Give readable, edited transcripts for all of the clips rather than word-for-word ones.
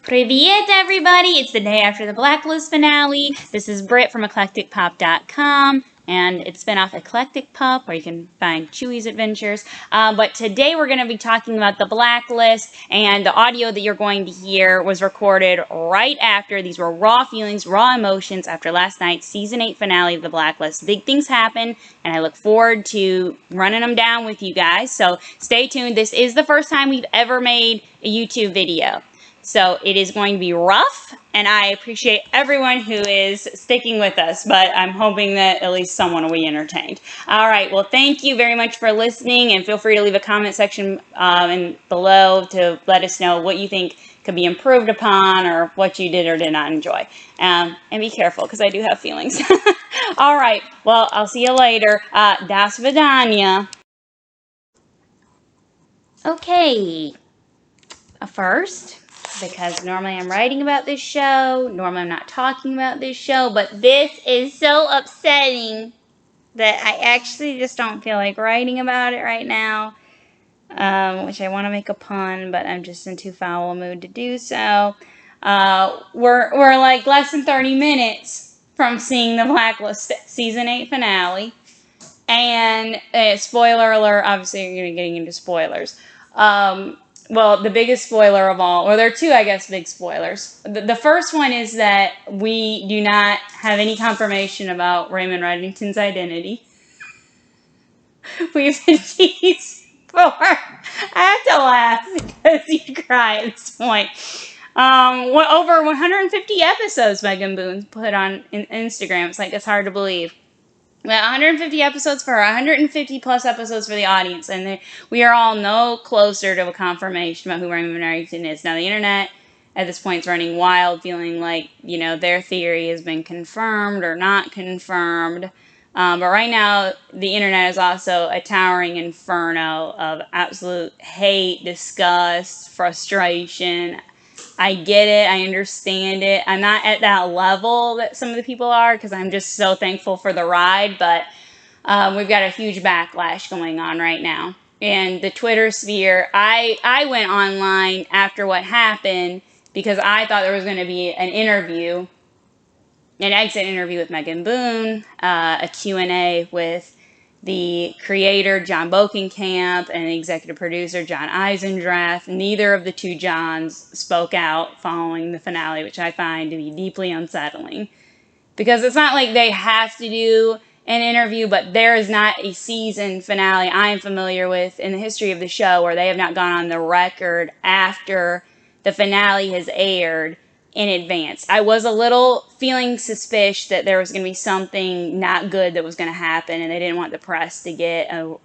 Привет, everybody! It's the day after the Blacklist finale. This is Britt from eclecticpop.com, and it's been off Eclectic Pup, where you can find Chewy's adventures. But today we're going to be talking about the Blacklist, and the audio that you're going to hear was recorded right after. These were raw feelings, raw emotions after last night's Season 8 finale of the Blacklist. Big things happen, and I look forward to running them down with you guys. So stay tuned. This is the first time we've ever made a YouTube video. So it is going to be rough, and I appreciate everyone who is sticking with us, but I'm hoping that at least someone will be entertained. All right, well, thank you very much for listening, and feel free to leave a comment section below to let us know what you think could be improved upon or what you did or did not enjoy. And be careful, because I do have feelings. All right, well, I'll see you later. Das vidanya. Okay, first, because normally I'm writing about this show, normally I'm not talking about this show, but this is so upsetting that I actually just don't feel like writing about it right now, which I want to make a pun, but I'm just in too foul a mood to do so. We're like less than 30 minutes from seeing the Blacklist Season 8 finale, and spoiler alert, obviously you're going to be getting into spoilers. Well, the biggest spoiler of all, or there are two, I guess, big spoilers. The first one is that we do not have any confirmation about Raymond Reddington's identity. We've been teased for. I have to laugh because you cry at this point. Over 150 episodes Megan Boone put on Instagram. It's like, it's hard to believe. Well, 150 episodes for her, 150 plus episodes for the audience, and we are all no closer to a confirmation about who Raymond Reddington is. Now, the internet at this point is running wild, feeling like, you know, their theory has been confirmed or not confirmed. But right now, the internet is also a towering inferno of absolute hate, disgust, frustration. I get it. I understand it. I'm not at that level that some of the people are, because I'm just so thankful for the ride. But we've got a huge backlash going on right now. And the Twitter sphere, I went online after what happened because I thought there was going to be an interview, an exit interview with Megan Boone, a Q&A with the creator, John Bokenkamp, and the executive producer, John Eisendrath. Neither of the two Johns spoke out following the finale, which I find to be deeply unsettling. Because it's not like they have to do an interview, but there is not a season finale I am familiar with in the history of the show where they have not gone on the record after the finale has aired in advance. I was a little feeling suspicious that there was going to be something not good that was going to happen, and they didn't want the press to get a,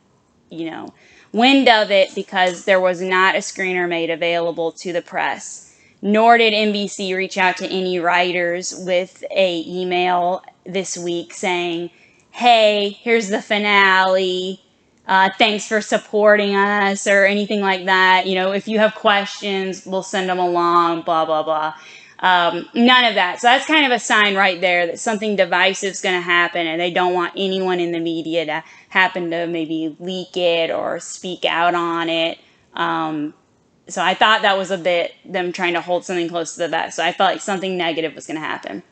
wind of it, because there was not a screener made available to the press. Nor did NBC reach out to any writers with a email this week saying, hey, here's the finale, thanks for supporting us, or anything like that. If you have questions, we'll send them along, blah, blah, blah. None of that. So that's kind of a sign right there that something divisive is going to happen, and they don't want anyone in the media to happen to maybe leak it or speak out on it. So I thought that was a bit them trying to hold something close to the vest. So I felt like something negative was going to happen.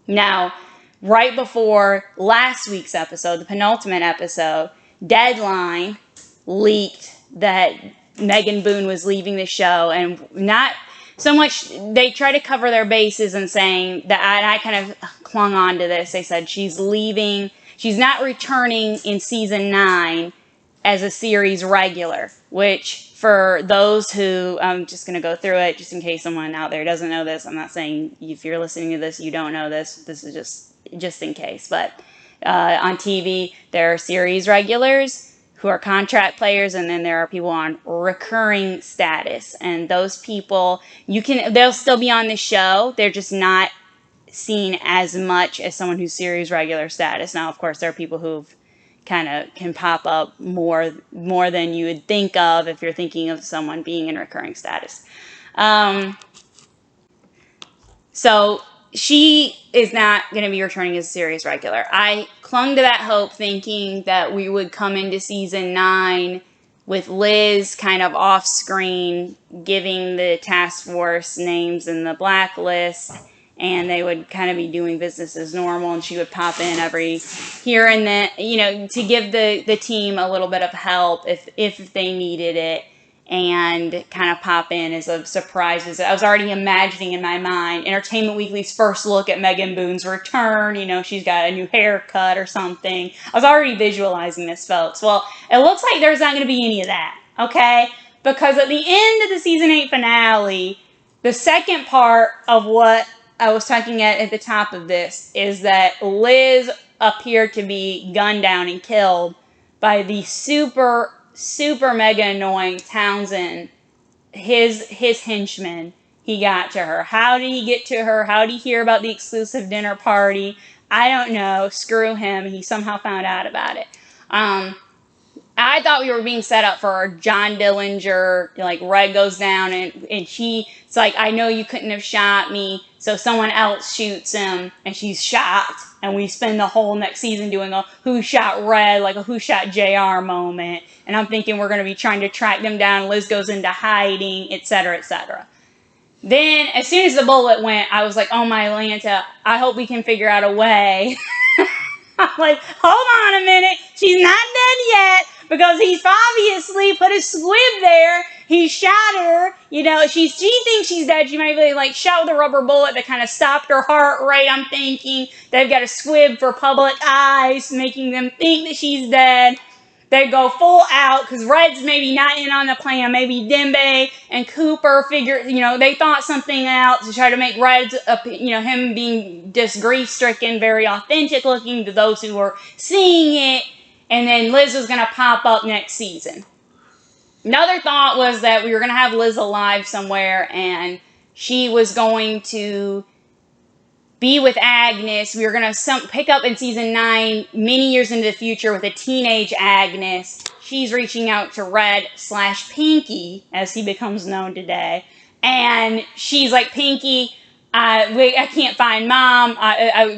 Now, right before last week's episode, the penultimate episode, Deadline leaked that Megan Boone was leaving the show, and not so much, they try to cover their bases and saying that, and I kind of clung on to this. They said she's leaving, she's not returning in season 9 as a series regular, which for those who, I'm just going to go through it just in case someone out there doesn't know this. I'm not saying if you're listening to this, you don't know this. This is just in case. But on TV, there are series regulars who are contract players, and then there are people on recurring status. And those people, they'll still be on the show. They're just not seen as much as someone who's series regular status. Now, of course, there are people who can pop up more than you would think of if you're thinking of someone being in recurring status. So she is not going to be returning as a series regular. I clung to that hope, thinking that we would come into season 9 with Liz kind of off screen giving the task force names in the Blacklist, and they would kind of be doing business as normal, and she would pop in every here and then, to give the team a little bit of help if they needed it, and kind of pop in as a surprise visit. I was already imagining in my mind Entertainment Weekly's first look at Megan Boone's return. She's got a new haircut or something. I was already visualizing this, folks. Well, it looks like there's not going to be any of that, okay? Because at the end of the season 8 finale, the second part of what I was talking at the top of this is that Liz appeared to be gunned down and killed by the super mega annoying Townsend, his henchman. He got to her. How did he get to her? How did he hear about the exclusive dinner party? I don't know. Screw him. He somehow found out about it. I thought we were being set up for John Dillinger, like Red goes down and it's like, I know you couldn't have shot me, so someone else shoots him and she's shot, and we spend the whole next season doing a who shot Red, like a who shot JR moment, and I'm thinking we're going to be trying to track them down, Liz goes into hiding, etc., etc. Then, as soon as the bullet went, I was like, oh my Lanta, I hope we can figure out a way. I'm like, hold on a minute, she's not dead yet, because he's obviously put a squib there. He shot her, she thinks she's dead. She might be like shot with a rubber bullet that kind of stopped her heart rate. I'm thinking they've got a squib for public eyes, making them think that she's dead. They go full out, because Red's maybe not in on the plan. Maybe Dembe and Cooper figured, they thought something out to try to make Red's, him being just grief-stricken, very authentic looking to those who were seeing it. And then Liz was going to pop up next season. Another thought was that we were going to have Liz alive somewhere, and she was going to be with Agnes. We were going to pick up in season 9, many years into the future, with a teenage Agnes. She's reaching out to Red/Pinky, as he becomes known today. And she's like, Pinky, I can't find Mom.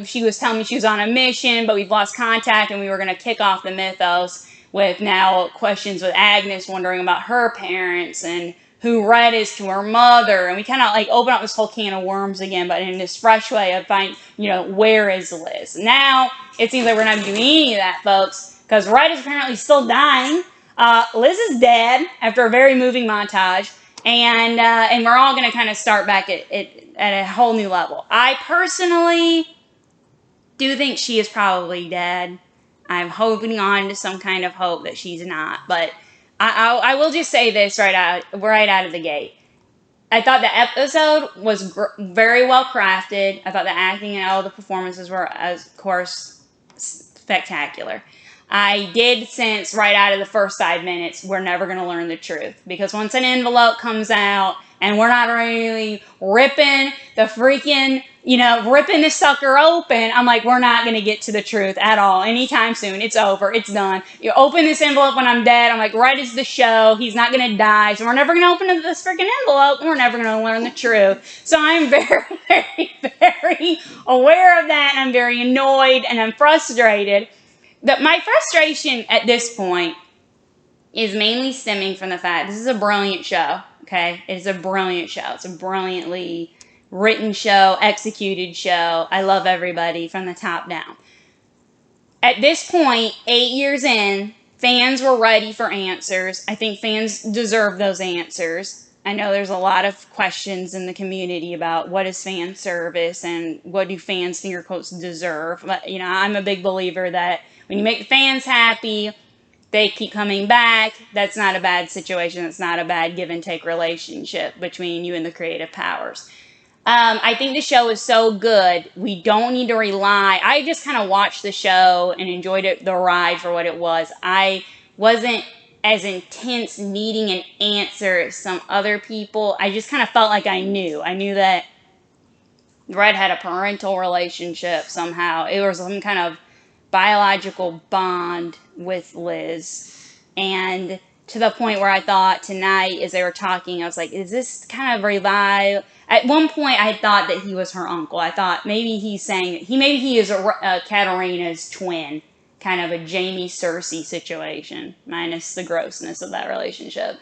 She was telling me she was on a mission, but we've lost contact, and we were going to kick off the mythos with now questions with Agnes, wondering about her parents and who Red is to her mother, and we kind of open up this whole can of worms again, but in this fresh way of find, where is Liz? Now, it seems like we're not doing any of that, folks, because Red is apparently still dying. Liz is dead after a very moving montage, and we're all going to kind of start back at a whole new level. I personally do think she is probably dead. I'm hoping on to some kind of hope that she's not, but I will just say this right out of the gate. I thought the episode was very well crafted. I thought the acting and all the performances were, of course, spectacular. I did sense right out of the first 5 minutes, we're never going to learn the truth. Because once an envelope comes out and we're not really ripping the freaking, ripping the sucker open, I'm like, we're not going to get to the truth at all anytime soon. It's over. It's done. You open this envelope when I'm dead. I'm like, Red is the show. He's not going to die. So we're never going to open this freaking envelope. And we're never going to learn the truth. So I'm very, very, very aware of that. And I'm very annoyed and I'm frustrated. My frustration at this point is mainly stemming from the fact this is a brilliant show, okay? It is a brilliant show. It's a brilliantly written show, executed show. I love everybody from the top down. At this point, 8 years in, fans were ready for answers. I think fans deserve those answers. I know there's a lot of questions in the community about what is fan service and what do fans, finger quotes, deserve. But, I'm a big believer that when you make the fans happy, they keep coming back. That's not a bad situation. That's not a bad give and take relationship between you and the creative powers. I think the show is so good. We don't need to rely. I just kind of watched the show and enjoyed the ride for what it was. I wasn't as intense needing an answer as some other people. I just kind of felt like I knew. I knew that Red had a parental relationship somehow. It was some kind of biological bond with Liz. And to the point where I thought tonight, as they were talking, I was like, is this kind of revive? At one point, I thought that he was her uncle. I thought maybe he's saying, maybe he is Katarina's twin. kind of a Jamie Cersei situation, minus the grossness of that relationship.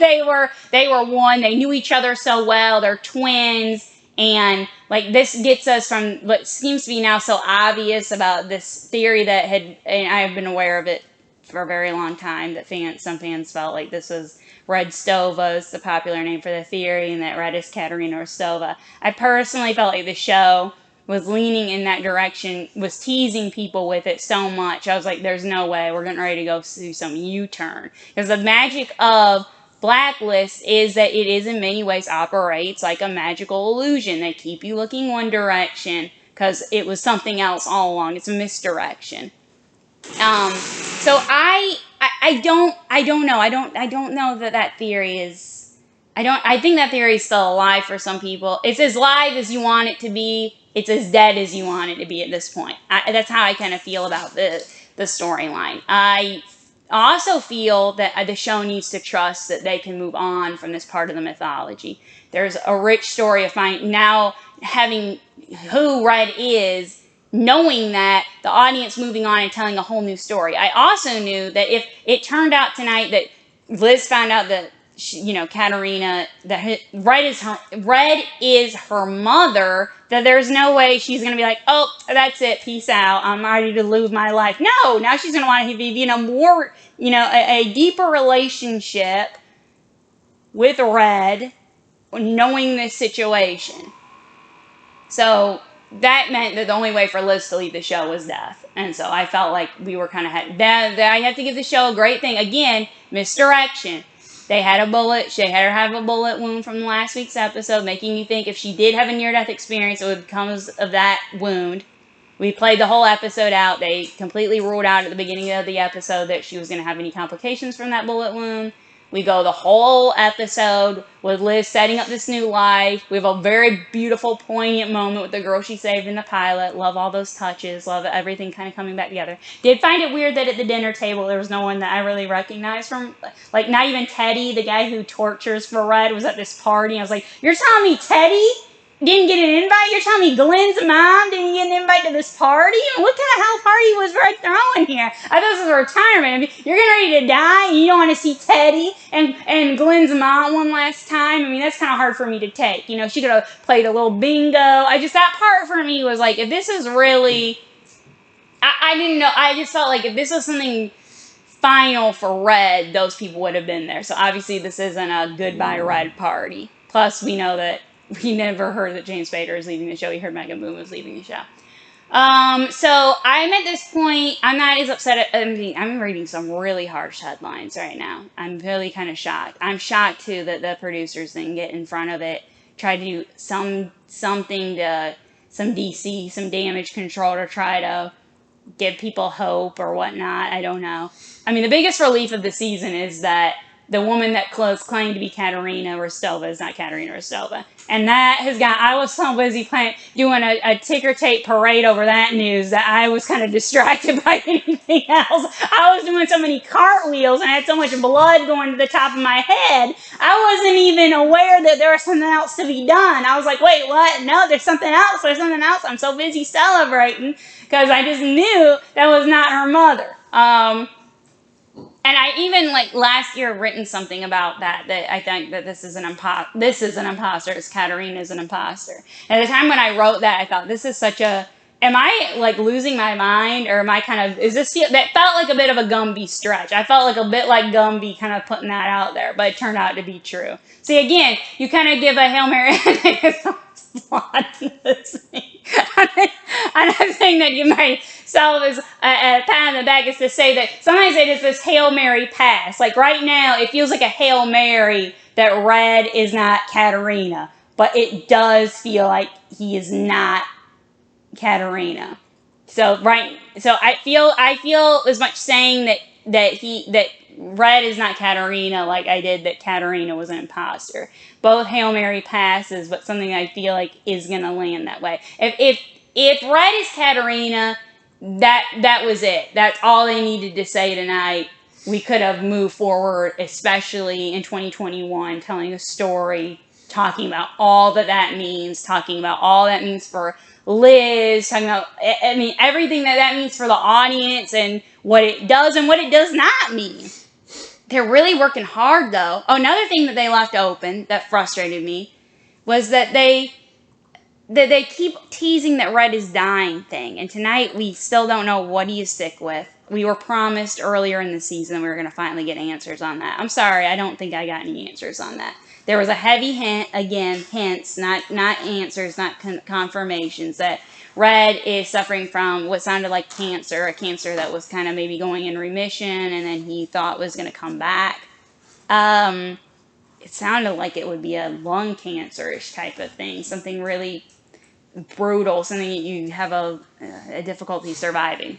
They were one. They knew each other so well. They're twins, and like this gets us from what seems to be now so obvious about this theory that and I've been aware of it for a very long time, that some fans felt like this was Red Stova is the popular name for the theory, and that Red is Katerina Rostova. I personally felt like the show was leaning in that direction, was teasing people with it so much. I was like, there's no way we're getting ready to go do some U-turn. Because the magic of Blacklist is that it is in many ways operates like a magical illusion. They keep you looking one direction because it was something else all along. It's a misdirection. So I don't know. I don't know that theory is, I think that theory is still alive for some people. It's as live as you want it to be. It's as dead as you want it to be at this point. That's how I kind of feel about the storyline. I also feel that the show needs to trust that they can move on from this part of the mythology. There's a rich story of now having who Red is, knowing that the audience moving on and telling a whole new story. I also knew that if it turned out tonight that Liz found out that Katerina, that Red is her mother, that there's no way she's going to be like, oh, that's it, peace out, I'm ready to live my life. No, now she's going to want to be, more, a deeper relationship with Red, knowing this situation. So that meant that the only way for Liz to leave the show was death. And so I felt like we were kind of that I have to give the show a great thing. Again, misdirection. They had her have a bullet wound from last week's episode, making you think if she did have a near-death experience, it would come of that wound. We played the whole episode out. They completely ruled out at the beginning of the episode that she was going to have any complications from that bullet wound. We go the whole episode with Liz setting up this new life. We have a very beautiful, poignant moment with the girl she saved in the pilot. Love all those touches. Love everything kind of coming back together. Did find it weird that at the dinner table there was no one that I really recognized from, like, not even Teddy, the guy who tortures for Red, was at this party. I was like, you're telling me Teddy didn't get an invite? You're telling me Glenn's mom didn't get an invite to this party? What kind of hell party was Red throwing here? I thought this was a retirement. I mean, you're getting ready to die and you don't want to see Teddy and Glenn's mom one last time? I mean, that's kind of hard for me to take. She could have played a little bingo. That part for me was like, if this is really, I didn't know. I just felt like if this was something final for Red, those people would have been there. So obviously this isn't a goodbye Red party. Plus we know that we never heard that James Spader is leaving the show. We heard Megan Boone was leaving the show. So I'm at this point, I'm not as upset. I'm reading some really harsh headlines right now. I'm really kind of shocked. I'm shocked too that the producers didn't get in front of it, try to do something to some DC, some damage control to try to give people hope or whatnot. I don't know. I mean, the biggest relief of the season is that the woman that claimed to be Katerina Rostova is not Katerina Rostova. And that has I was so busy doing a ticker tape parade over that news that I was kind of distracted by anything else. I was doing so many cartwheels and I had so much blood going to the top of my head. I wasn't even aware that there was something else to be done. I was like, wait, what? No, there's something else. There's something else. I'm so busy celebrating because I just knew that was not her mother. And I even, last year written something about that I think that this is an imposter, as Katerina is an imposter. And at the time when I wrote that, I thought, this is such a, am I, losing my mind, or am I kind of, that felt like a bit of a Gumby stretch. I felt like a bit like Gumby kind of putting that out there, but it turned out to be true. See, again, you kind of give a Hail Mary, I'm not saying that you myself is a pat on the back, is to say that sometimes it is this Hail Mary pass. Like right now, it feels like a Hail Mary that Red is not Katerina, but it does feel like he is not Katerina. So I feel as much saying that Red is not Katerina like I did that Katerina was an imposter. Both Hail Mary passes, but something I feel like is gonna land that way. If Red is Katerina, that was it. That's all they needed to say tonight. We could have moved forward, especially in 2021, telling a story talking about all that means, talking about all that means for Liz, talking about, I mean, everything that means for the audience and what it does and what it does not mean. They're really working hard, though. Oh, another thing that they left open that frustrated me was that they keep teasing that Red is dying thing. And tonight, we still don't know what he is sick with. We were promised earlier in the season we were going to finally get answers on that. I'm sorry, I don't think I got any answers on that. There was a heavy hint, again, hints, not answers, not confirmations, that Red is suffering from what sounded like cancer, a cancer that was kind of maybe going in remission and then he thought was going to come back. It sounded like it would be a lung cancer-ish type of thing, something really brutal, something you have a difficulty surviving.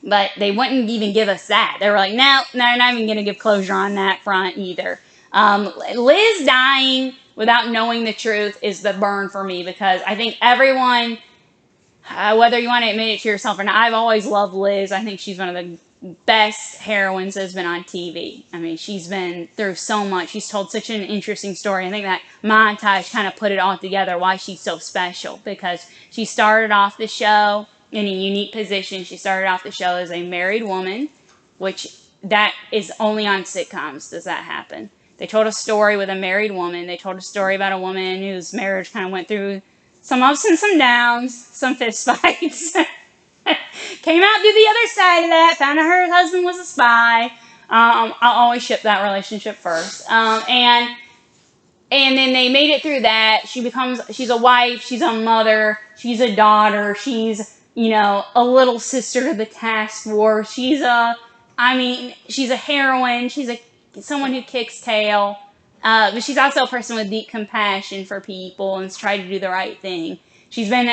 But they wouldn't even give us that. They were like, no, they're not even going to give closure on that front either. Liz dying without knowing the truth is the burn for me, because I think everyone, whether you want to admit it to yourself or not, I've always loved Liz. I think she's one of the best heroines that's been on TV. I mean, she's been through so much. She's told such an interesting story. I think that montage kind of put it all together, why she's so special, because she started off the show in a unique position. She started off the show as a married woman, which that is only on sitcoms does that happen. They told a story with a married woman. They told a story about a woman whose marriage kind of went through some ups and some downs, some fist fights. Came out to the other side of that, found out her husband was a spy. I'll always ship that relationship first. And then they made it through that. She's a wife, she's a mother, she's a daughter, she's, a little sister to the task force. She's a heroine, she's someone who kicks tail. But she's also a person with deep compassion for people and has tried to do the right thing. She's been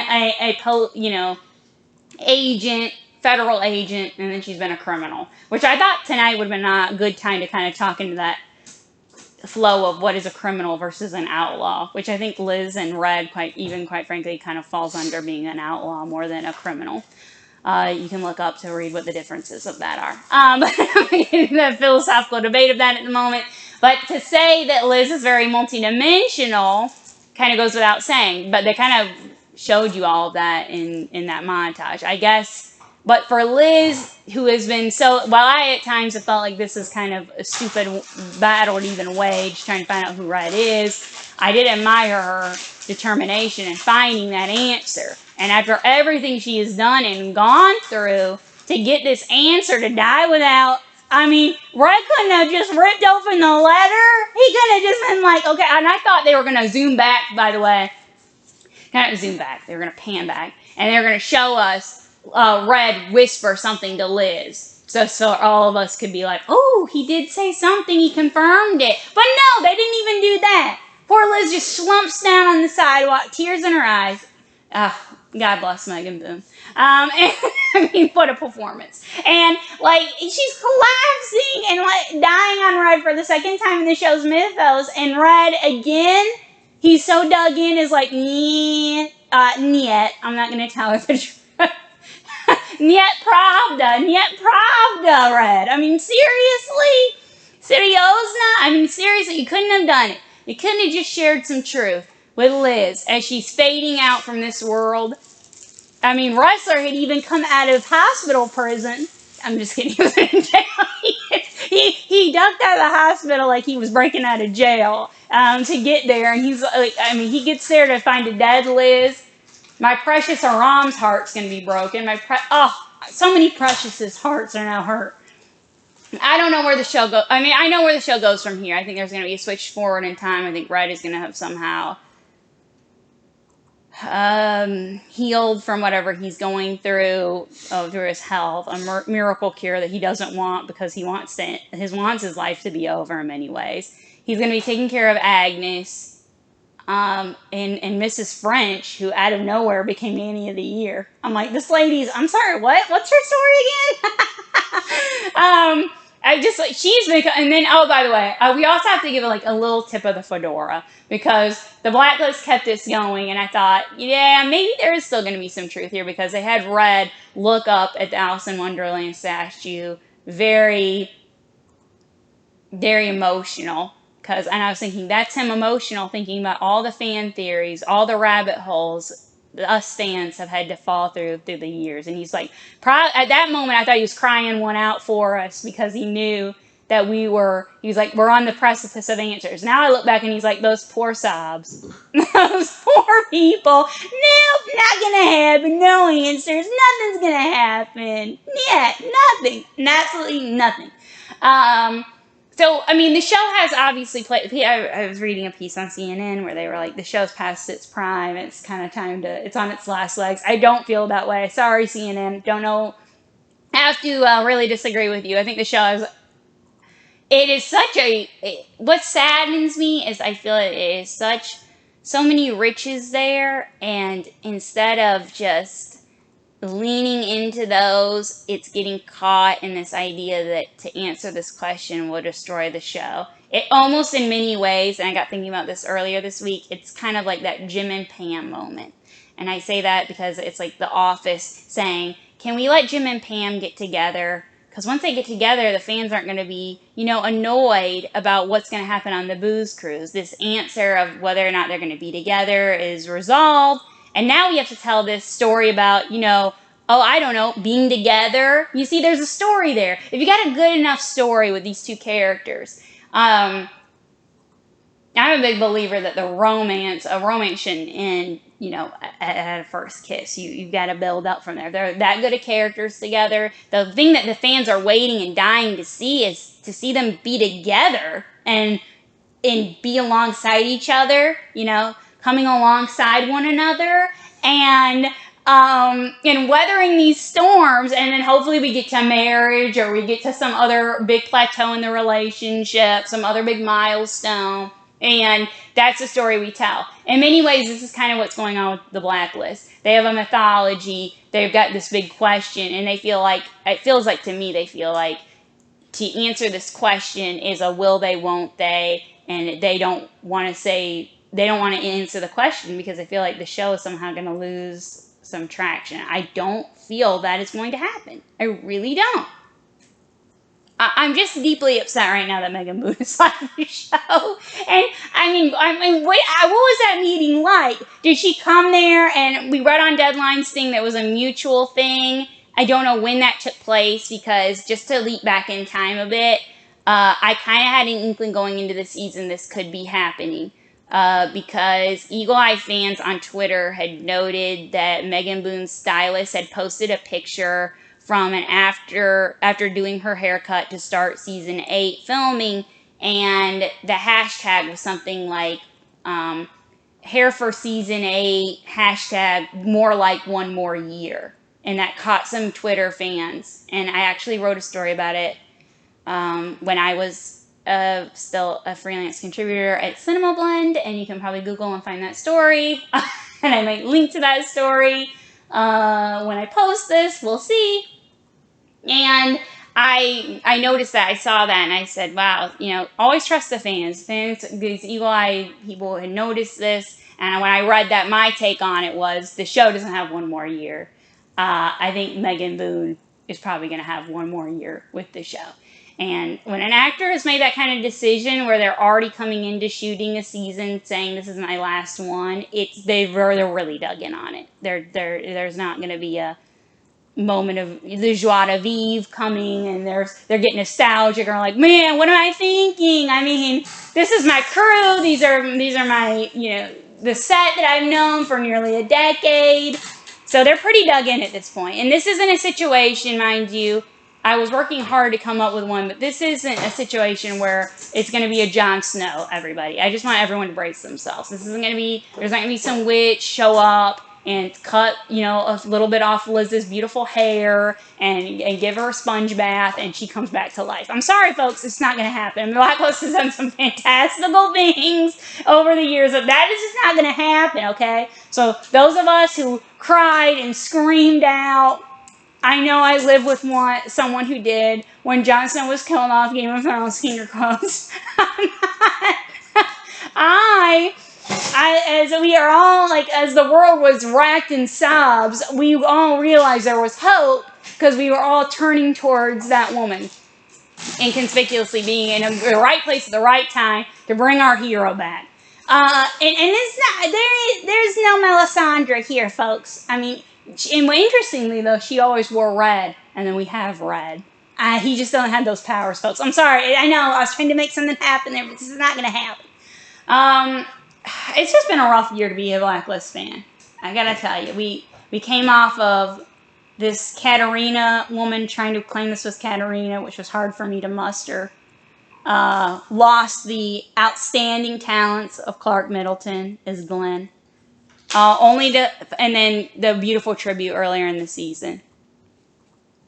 federal agent, and then she's been a criminal, which I thought tonight would have been a good time to kind of talk into that flow of what is a criminal versus an outlaw, which I think Liz and Red, quite frankly, kind of falls under being an outlaw more than a criminal. You can look up to read what the differences of that are. But the philosophical debate of that at the moment. But to say that Liz is very multidimensional kind of goes without saying. But they kind of showed you all of that in that montage, I guess. But for Liz, who has been while I at times have felt like this is kind of a stupid battle to even wage, trying to find out who Red is, I did admire her determination in finding that answer. And after everything she has done and gone through to get this answer to die without, Red couldn't have just ripped open the letter. He could have just been like, okay, and I thought they were going to zoom back, by the way. Not zoom back, they were going to pan back. And they were going to show us Red whisper something to Liz. So all of us could be like, oh, he did say something, he confirmed it. But no, they didn't even do that. Poor Liz just slumps down on the sidewalk, tears in her eyes. God bless Megan Boone. What a performance. And, she's collapsing and, dying on Red for the second time in the show's mythos. And Red, again, he's so dug in, is like, niet. I'm not going to tell her the truth. Niet pravda, Red. Seriously? Seriozna? Seriously, you couldn't have done it. You couldn't have just shared some truth with Liz as she's fading out from this world. Wrestler had even come out of hospital prison. I'm just kidding. He was in jail. He ducked out of the hospital like he was breaking out of jail to get there. And he's like, he gets there to find a dead Liz. My precious Aram's heart's going to be broken. So many precious hearts are now hurt. I don't know where the show goes. I know where the show goes from here. I think there's going to be a switch forward in time. I think Red is going to have somehow healed from whatever he's going through his health, a miracle cure that he doesn't want because he wants his life to be over in many ways. He's going to be taking care of Agnes. And Mrs. French, who out of nowhere became Nanny of the Year. I'm like, this lady's, I'm sorry, what? What's her story again? She's been, and then, oh, by the way, we also have to give it a little tip of the fedora, because the Blacklist kept this going, and I thought, yeah, maybe there is still going to be some truth here, because they had Red look up at the Alice in Wonderland statue, very, very emotional. And I was thinking, that's him emotional, thinking about all the fan theories, all the rabbit holes us fans have had to fall through the years. And he's like, at that moment, I thought he was crying one out for us because he knew that he was like, we're on the precipice of answers. Now I look back and he's like, those poor sobs. Those poor people. Nope, not gonna happen. No answers. Nothing's gonna happen. Yeah, nothing. Absolutely nothing. So, I mean, the show has obviously played. I was reading a piece on CNN where they were like, the show's past its prime. It's kind of time to, it's on its last legs. I don't feel that way. Sorry, CNN. Don't know. I have to really disagree with you. I think the show is, it is such what saddens me is I feel it is so many riches there. And instead of just leaning into those, it's getting caught in this idea that to answer this question will destroy the show. It almost in many ways, and I got thinking about this earlier this week, it's kind of like that Jim and Pam moment. And I say that because it's like The Office saying, can we let Jim and Pam get together? Because once they get together, the fans aren't going to be, annoyed about what's going to happen on the booze cruise. This answer of whether or not they're going to be together is resolved. And now we have to tell this story about, I don't know, being together. You see, there's a story there. If you got a good enough story with these two characters, I'm a big believer that a romance shouldn't end, at a first kiss. You've got to build up from there. They're that good of characters together. The thing that the fans are waiting and dying to see is to see them be together and be alongside each other, coming alongside one another and weathering these storms, and then hopefully we get to marriage or we get to some other big plateau in the relationship, some other big milestone, and that's the story we tell. In many ways, this is kind of what's going on with the Blacklist. They have a mythology, they've got this big question, and it feels like to me, they feel like to answer this question is a will they, won't they, and they don't want to answer the question because they feel like the show is somehow going to lose some traction. I don't feel that is going to happen. I really don't. I'm just deeply upset right now that Megan Boone is on the show. And I mean, what was that meeting like? Did she come there and we read on Deadline's thing that was a mutual thing? I don't know when that took place because just to leap back in time a bit, I kind of had an inkling going into the season this could be happening. Because Eagle Eye fans on Twitter had noted that Megan Boone's stylist had posted a picture from an after doing her haircut to start season 8 filming, and the hashtag was something like hair for season 8 hashtag more like one more year, and that caught some Twitter fans. And I actually wrote a story about it when I was still a freelance contributor at Cinema Blend, and you can probably Google and find that story. And I might link to that story when I post this. We'll see. And I noticed that. I saw that, and I said, wow, always trust the fans. These Eagle Eye people had noticed this. And when I read that, my take on it was the show doesn't have one more year. I think Megan Boone is probably going to have one more year with the show. And when an actor has made that kind of decision where they're already coming into shooting a season saying this is my last one, they're really dug in on it. There's not going to be a moment of the joie de vivre coming and they're getting nostalgic or like, man, what am I thinking? I mean, this is my crew. These are my, the set that I've known for nearly a decade. So they're pretty dug in at this point. And this isn't a situation, mind you, I was working hard to come up with one, but this isn't a situation where it's going to be a Jon Snow, everybody. I just want everyone to brace themselves. This isn't going to be, there's not going to be some witch show up and cut, a little bit off Liz's beautiful hair and give her a sponge bath and she comes back to life. I'm sorry, folks, it's not going to happen. Blacklist has done some fantastical things over the years, but that is just not going to happen, okay? So those of us who cried and screamed out, I know I live with someone who did when Jon Snow was killed off Game of Thrones, finger quotes. As we are all, as the world was racked in sobs, we all realized there was hope because we were all turning towards that woman. inconspicuously being in the right place at the right time to bring our hero back. And it's not there's no Melisandre here, folks. I mean, and interestingly though, she always wore red, and then we have red. He just doesn't have those powers, folks. I'm sorry. I know I was trying to make something happen there, but this is not going to happen. It's just been a rough year to be a Blacklist fan. I gotta tell you, we came off of this Katarina woman trying to claim this was Katarina, which was hard for me to muster. Lost the outstanding talents of Clark Middleton as Glenn. And then the beautiful tribute earlier in the season.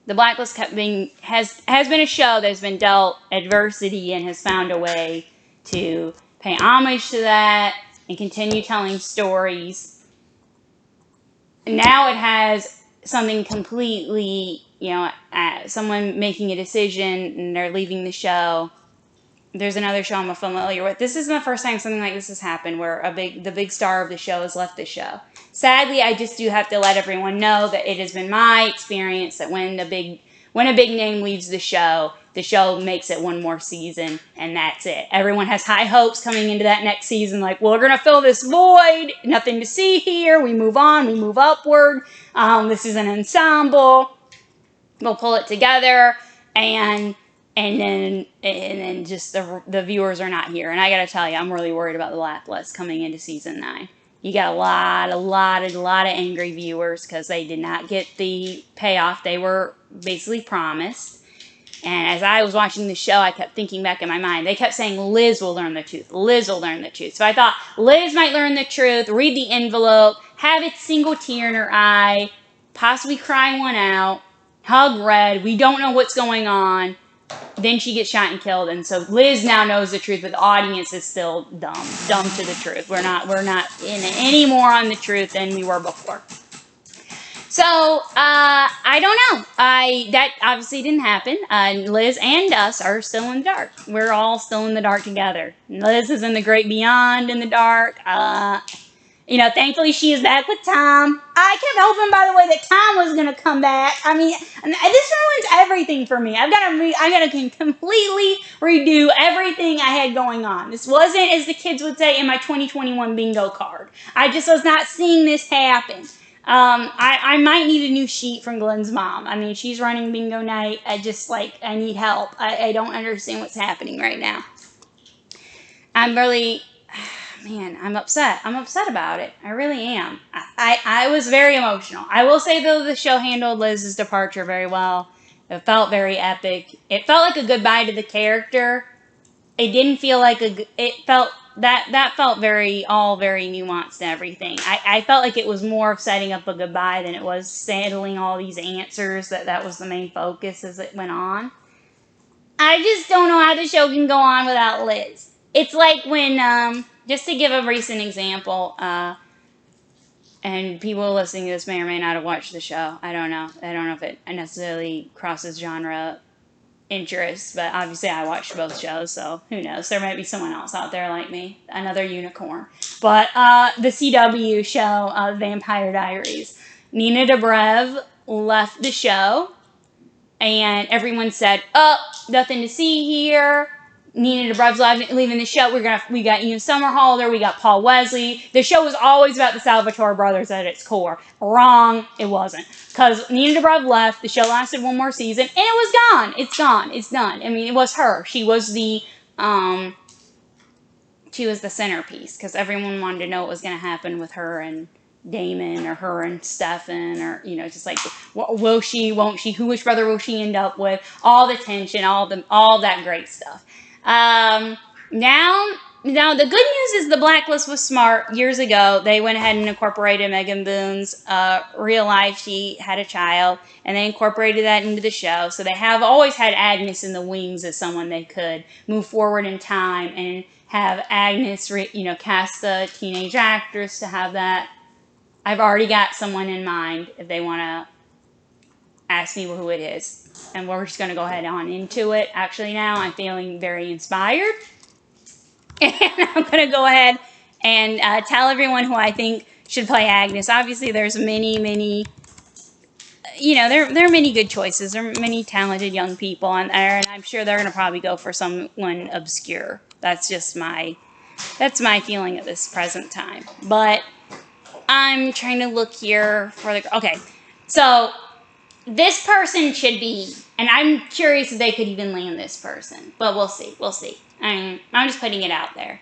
The Blacklist has been a show that has been dealt adversity and has found a way to pay homage to that and continue telling stories. Now it has something completely, someone making a decision and they're leaving the show. There's another show I'm familiar with. This isn't the first time something like this has happened where the big star of the show has left the show. Sadly, I just do have to let everyone know that it has been my experience that when a big name leaves the show makes it one more season, and that's it. Everyone has high hopes coming into that next season, like, well, we're going to fill this void, nothing to see here, we move on, we move upward, this is an ensemble, we'll pull it together, and then just the viewers are not here. And I got to tell you, I'm really worried about the Blacklist coming into season 9. You got a lot of angry viewers because they did not get the payoff they were basically promised. And as I was watching the show, I kept thinking back in my mind, they kept saying Liz will learn the truth. Liz will learn the truth. So I thought Liz might learn the truth, read the envelope, have a single tear in her eye, possibly cry one out, hug Red. We don't know what's going on. Then she gets shot and killed, and so Liz now knows the truth, but the audience is still dumb to the truth. We're not in it any more on the truth than we were before. So I don't know. That obviously didn't happen. Liz and us are still in the dark. We're all still in the dark together. Liz is in the great beyond in the dark. Thankfully she is back with Tom. I kept hoping, by the way, that Tom was going to come back. I mean, this ruins everything for me. I got to completely redo everything I had going on. This wasn't, as the kids would say, in my 2021 bingo card. I just was not seeing this happen. I might need a new sheet from Glenn's mom. I mean, she's running bingo night. I need help. I don't understand what's happening right now. I'm really... Man, I'm upset. I'm upset about it. I really am. I was very emotional. I will say, though, the show handled Liz's departure very well. It felt very epic. It felt like a goodbye to the character. It didn't feel like that felt very nuanced and everything. I felt like it was more of setting up a goodbye than it was settling all these answers. That was the main focus as it went on. I just don't know how the show can go on without Liz. It's like when... just to give a recent example, and people listening to this may or may not have watched the show. I don't know if it necessarily crosses genre interests, but obviously I watched both shows, so who knows? There might be someone else out there like me, another unicorn. But the CW show, Vampire Diaries. Nina Dobrev left the show, and everyone said, "Oh, nothing to see here." Nina Dobrev's leaving the show. We got Ian Somerhalder. We got Paul Wesley. The show was always about the Salvatore brothers at its core. Wrong. It wasn't. Because Nina Dobrev left. The show lasted one more season. And it was gone. It's gone. It's done. I mean, it was her. She was the centerpiece. Because everyone wanted to know what was going to happen with her and Damon, or her and Stefan, or, just like, will she, won't she, which brother will she end up with? All the tension, all that great stuff. Now the good news is the Blacklist was smart. Years ago, they went ahead and incorporated Megan Boone's real life. She had a child, and they incorporated that into the show. So they have always had Agnes in the wings as someone they could move forward in time and have Agnes, cast a teenage actress to have that. I've already got someone in mind if they want to ask me who it is. And we're just going to go ahead on into it. Actually, now I'm feeling very inspired. And I'm going to go ahead and tell everyone who I think should play Agnes. Obviously, there's many there are many good choices. There are many talented young people on there, and I'm sure they're going to probably go for someone obscure. That's my feeling at this present time. But I'm trying to look here for okay. So this person should be, and I'm curious if they could even land this person, but we'll see. We'll see. I'm just putting it out there.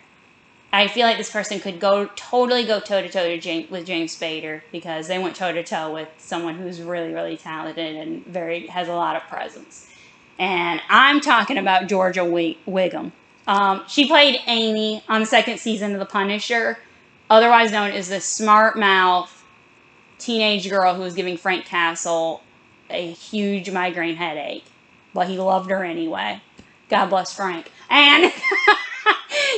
I feel like this person could totally go toe to toe with James Spader, because they went toe to toe with someone who's really, really talented and has a lot of presence. And I'm talking about Georgia Wiggum. She played Amy on the second season of The Punisher, otherwise known as the smart mouth teenage girl who was giving Frank Castle a huge migraine headache, but he loved her anyway. God bless Frank. And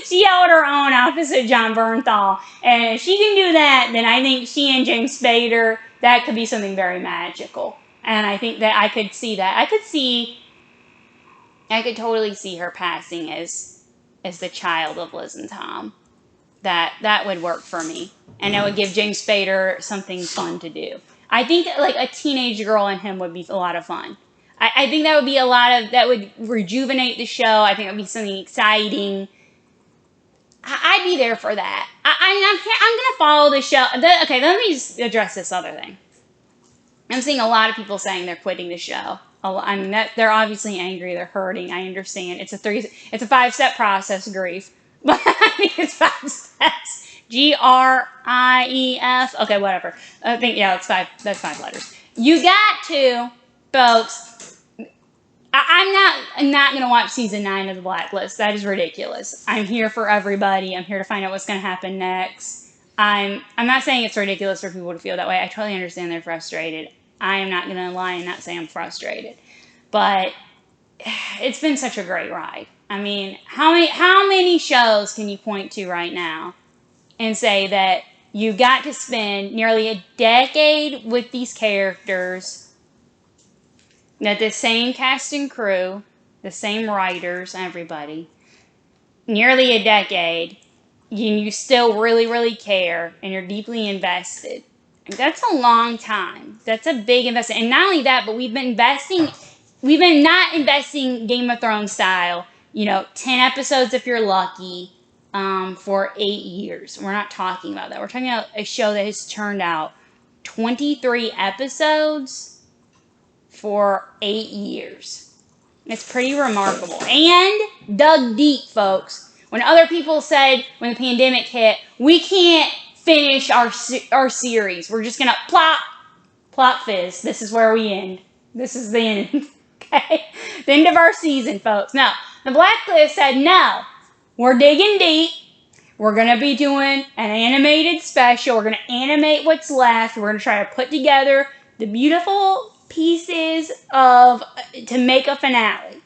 she held her own opposite John Bernthal. And if she can do that, then I think she and James Spader, that could be something very magical. And I think that I could see that. I could totally see her passing as the child of Liz and Tom. That would work for me. And that would give James Spader something fun to do. I think like a teenage girl and him would be a lot of fun. I think that would be that would rejuvenate the show. I think it would be something exciting. I'd be there for that. I'm going to follow the show. Okay, let me just address this other thing. I'm seeing a lot of people saying they're quitting the show. I mean, they're obviously angry. They're hurting. I understand. It's a 5-step process, grief. But I think it's 5 steps. GRIEF. Okay, whatever. I think, that's 5 letters. You got to, folks. I'm not going to watch season 9 of The Blacklist. That is ridiculous. I'm here for everybody. I'm here to find out what's going to happen next. I'm not saying it's ridiculous for people to feel that way. I totally understand they're frustrated. I am not going to lie and not say I'm frustrated. But it's been such a great ride. I mean, how many shows can you point to right now and say that you got to spend nearly a decade with these characters, that the same cast and crew, the same writers, everybody, nearly a decade, and you still really, really care, and you're deeply invested? That's a long time. That's a big investment. And not only that, but we've been not investing Game of Thrones style, 10 episodes if you're lucky, for 8 years. We're not talking about that. We're talking about a show that has turned out 23 episodes for 8 years. It's pretty remarkable. And dug deep, folks. When other people said, when the pandemic hit, we can't finish our series. We're just going to plop fizz. This is where we end. This is the end. Okay? The end of our season, folks. No. The Blacklist said, no. We're digging deep. We're going to be doing an animated special. We're going to animate what's left. We're going to try to put together the beautiful pieces to make a finale.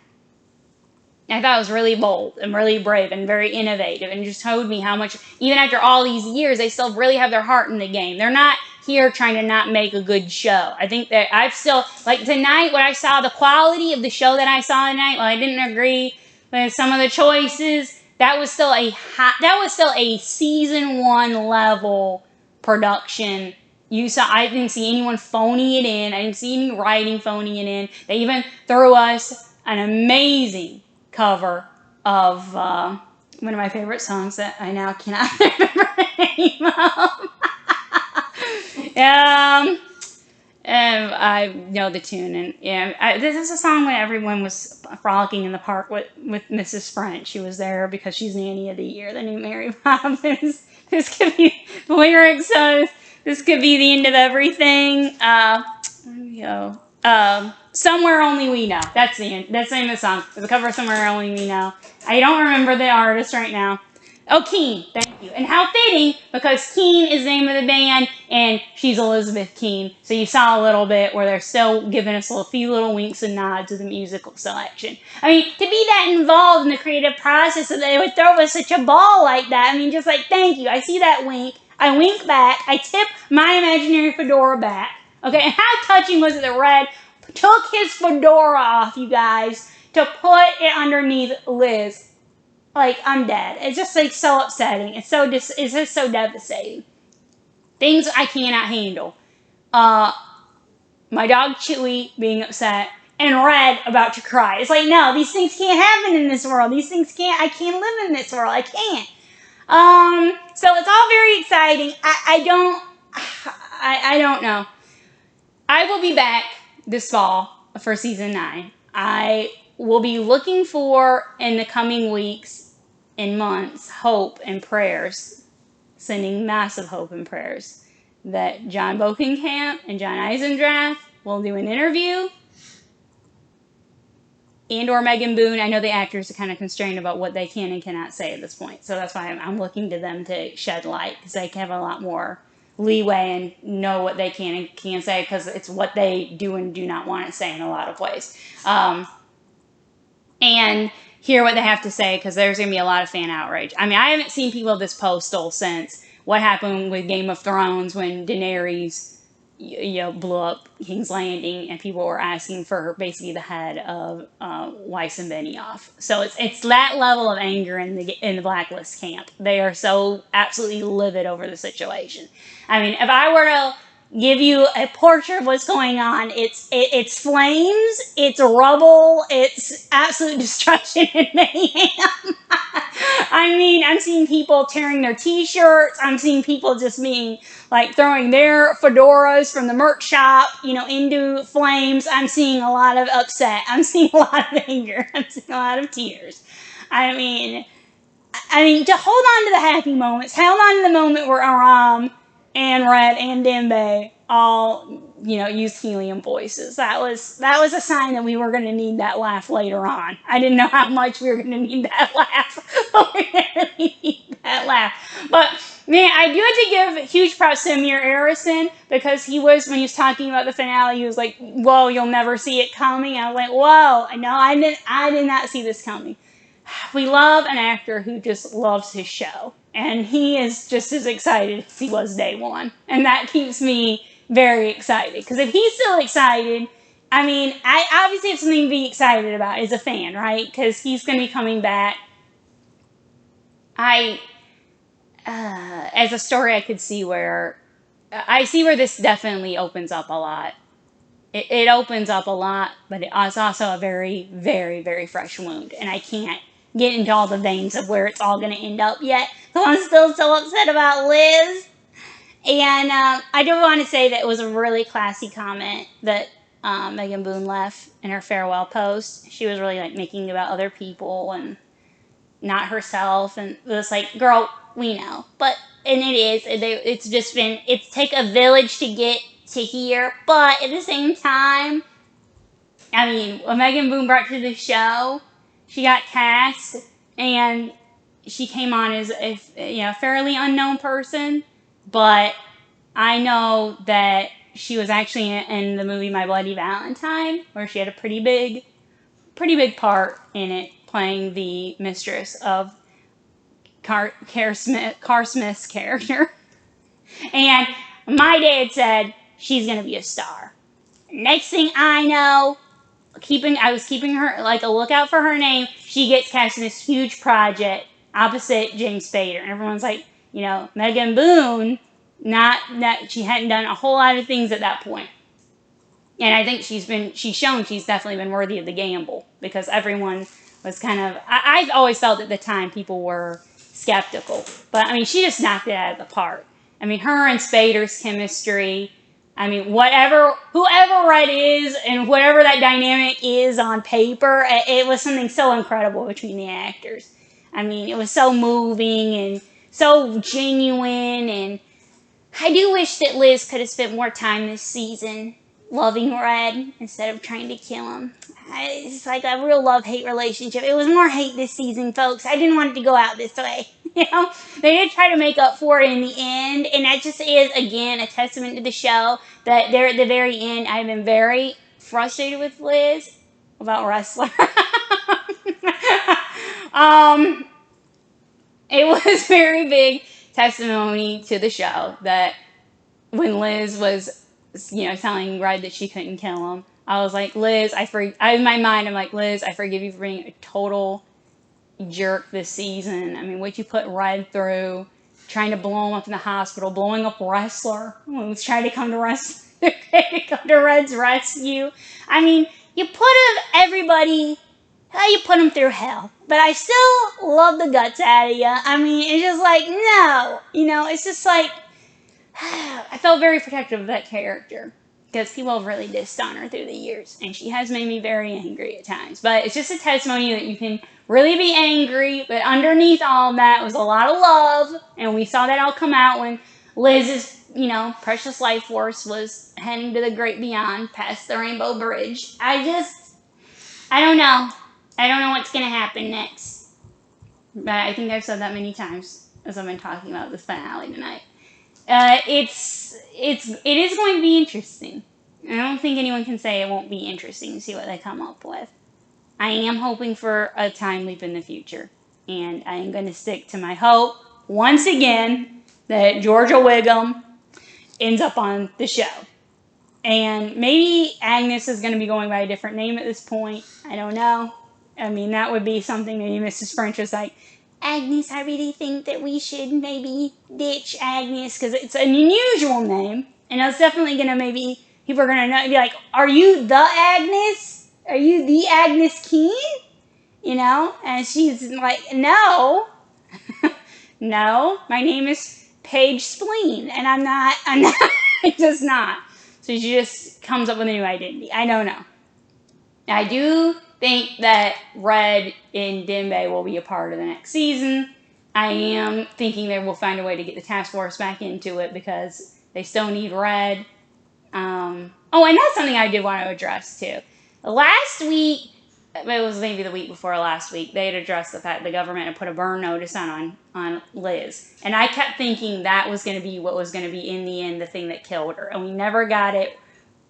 I thought it was really bold and really brave and very innovative, and just showed me how much, even after all these years, they still really have their heart in the game. They're not here trying to not make a good show. I think that I've still, like tonight, when I saw the quality of the show that I saw tonight, while I didn't agree with some of the choices, that was still a season 1 level production. I didn't see anyone phoning it in. I didn't see any writing phoning it in. They even threw us an amazing cover of one of my favorite songs that I now cannot remember the name of. And I know the tune, and this is a song when everyone was frolicking in the park with Mrs. French. She was there because she's Nanny of the Year, the new Mary Poppins. This could be the lyrics. This could be the end of everything. There we go. Somewhere Only We Know. That's the end. That's the name of the song. It's a cover of Somewhere Only We Know. I don't remember the artist right now. Oh, Keane. Thank you. And how fitting, because Keane is the name of the band, and she's Elizabeth Keane. So you saw a little bit where they're still giving us a few little winks and nods of the musical selection. I mean, to be that involved in the creative process, that they would throw us such a ball like that. I mean, just like, thank you. I see that wink. I wink back. I tip my imaginary fedora back. Okay, and how touching was it that Red took his fedora off, you guys, to put it underneath Liz? Like, I'm dead. It's just like so upsetting. It's just so devastating. Things I cannot handle. my dog Chewy being upset, and Red about to cry. It's like, no, these things can't happen in this world. These things can't, I can't live in this world. I can't. So it's all very exciting. I don't know. I will be back this fall for season 9. I will be looking for, in the coming weeks and months, hope and prayers, sending massive hope and prayers that John Bokenkamp and John Eisendrath will do an interview, and or Megan Boone. I know the actors are kind of constrained about what they can and cannot say at this point, so that's why I'm looking to them to shed light, because they have a lot more leeway and know what they can and can't say, because it's what they do and do not want to say in a lot of ways. And hear what they have to say, because there's going to be a lot of fan outrage. I mean, I haven't seen people this postal since what happened with Game of Thrones when Daenerys, blew up King's Landing, and people were asking for basically the head of Weiss and Benioff. So it's that level of anger in the Blacklist camp. They are so absolutely livid over the situation. I mean, if I were to give you a portrait of what's going on, it's flames, it's rubble, it's absolute destruction and mayhem. I mean, I'm seeing people tearing their t-shirts. I'm seeing people just being like throwing their fedoras from the merch shop, into flames. I'm seeing a lot of upset. I'm seeing a lot of anger. I'm seeing a lot of tears. I mean, to hold on to the happy moments, held on to the moment where Aram and Red and Dembe all, used helium voices. That was a sign that we were going to need that laugh later on. I didn't know how much we were going to need that laugh, but we really need that laugh. But man, I do have to give huge props to Amir Arison, because when he was talking about the finale, he was like, "Whoa, you'll never see it coming." I was like, "Whoa, no, I did not see this coming." We love an actor who just loves his show, and he is just as excited as he was day one, and that keeps me very excited, because if he's still excited, I mean, I obviously have something to be excited about as a fan, right? Because he's going to be coming back. As a story, I could see where this definitely opens up a lot. It opens up a lot, but it's also a very, very, very fresh wound, and I can't get into all the veins of where it's all going to end up yet. So I'm still so upset about Liz. And I do want to say that it was a really classy comment that Megan Boone left in her farewell post. She was really making about other people and not herself, and it was like, girl, we know. And it is. It's just been, it's take a village to get to here, but at the same time, I mean, when Megan Boone brought to the show, she got cast, and she came on as a fairly unknown person, but I know that she was actually in the movie My Bloody Valentine, where she had a pretty big part in it, playing the mistress of Carr Smith's character. And my dad said she's going to be a star. Next thing I know, I was keeping her, a lookout for her name. She gets cast in this huge project opposite James Spader. And everyone's like, Megan Boone, she hadn't done a whole lot of things at that point. And I think she's shown she's definitely been worthy of the gamble, because everyone was kind of, I've always felt at the time people were skeptical. But, I mean, she just knocked it out of the park. I mean, her and Spader's chemistry, I mean, whoever Red is and whatever that dynamic is on paper, it was something so incredible between the actors. I mean, it was so moving and so genuine, and I do wish that Liz could have spent more time this season loving Red instead of trying to kill him. It's like a real love-hate relationship. It was more hate this season, folks. I didn't want it to go out this way. They did try to make up for it in the end, and that just is, again, a testament to the show that they're at the very end. I've been very frustrated with Liz about wrestler. It was very big testimony to the show that when Liz was, telling Red that she couldn't kill him, I was like, Liz, in my mind, I'm like, Liz, I forgive you for being a total jerk this season. I mean, what you put Red through, trying to blow him up in the hospital, blowing up wrestler when he was trying to come to wrestling. to come to Red's rescue. I mean, you put everybody, you put them through hell. But I still love the guts out of you. I mean, it's just like, no. It's just like, I felt very protective of that character. Because people have really dissed on her through the years. And she has made me very angry at times. But it's just a testimony that you can really be angry. But underneath all of that was a lot of love. And we saw that all come out when Liz's, precious life force was heading to the great beyond, past the Rainbow Bridge. I don't know. I don't know what's going to happen next. But I think I've said that many times as I've been talking about this finale tonight. It is going to be interesting. I don't think anyone can say it won't be interesting to see what they come up with. I am hoping for a time leap in the future. And I am going to stick to my hope, once again, that Georgia Wiggum ends up on the show. And maybe Agnes is going to be going by a different name at this point. I don't know. I mean, that would be something maybe Mrs. French was like, Agnes, I really think that we should maybe ditch Agnes because it's an unusual name. And it's definitely going to maybe, people are going to be like, are you the Agnes? Are you the Agnes Keen? And she's like, no. No, my name is Paige Spleen. And I'm just not. So she just comes up with a new identity. I don't know. I do think that Red and Dembe will be a part of the next season. I am thinking they will find a way to get the task force back into it because they still need Red. And that's something I did want to address too. Last week, it was maybe the week before last week, they had addressed the fact the government had put a burn notice on Liz. And I kept thinking that was going to be what was going to be in the end the thing that killed her. And we never got it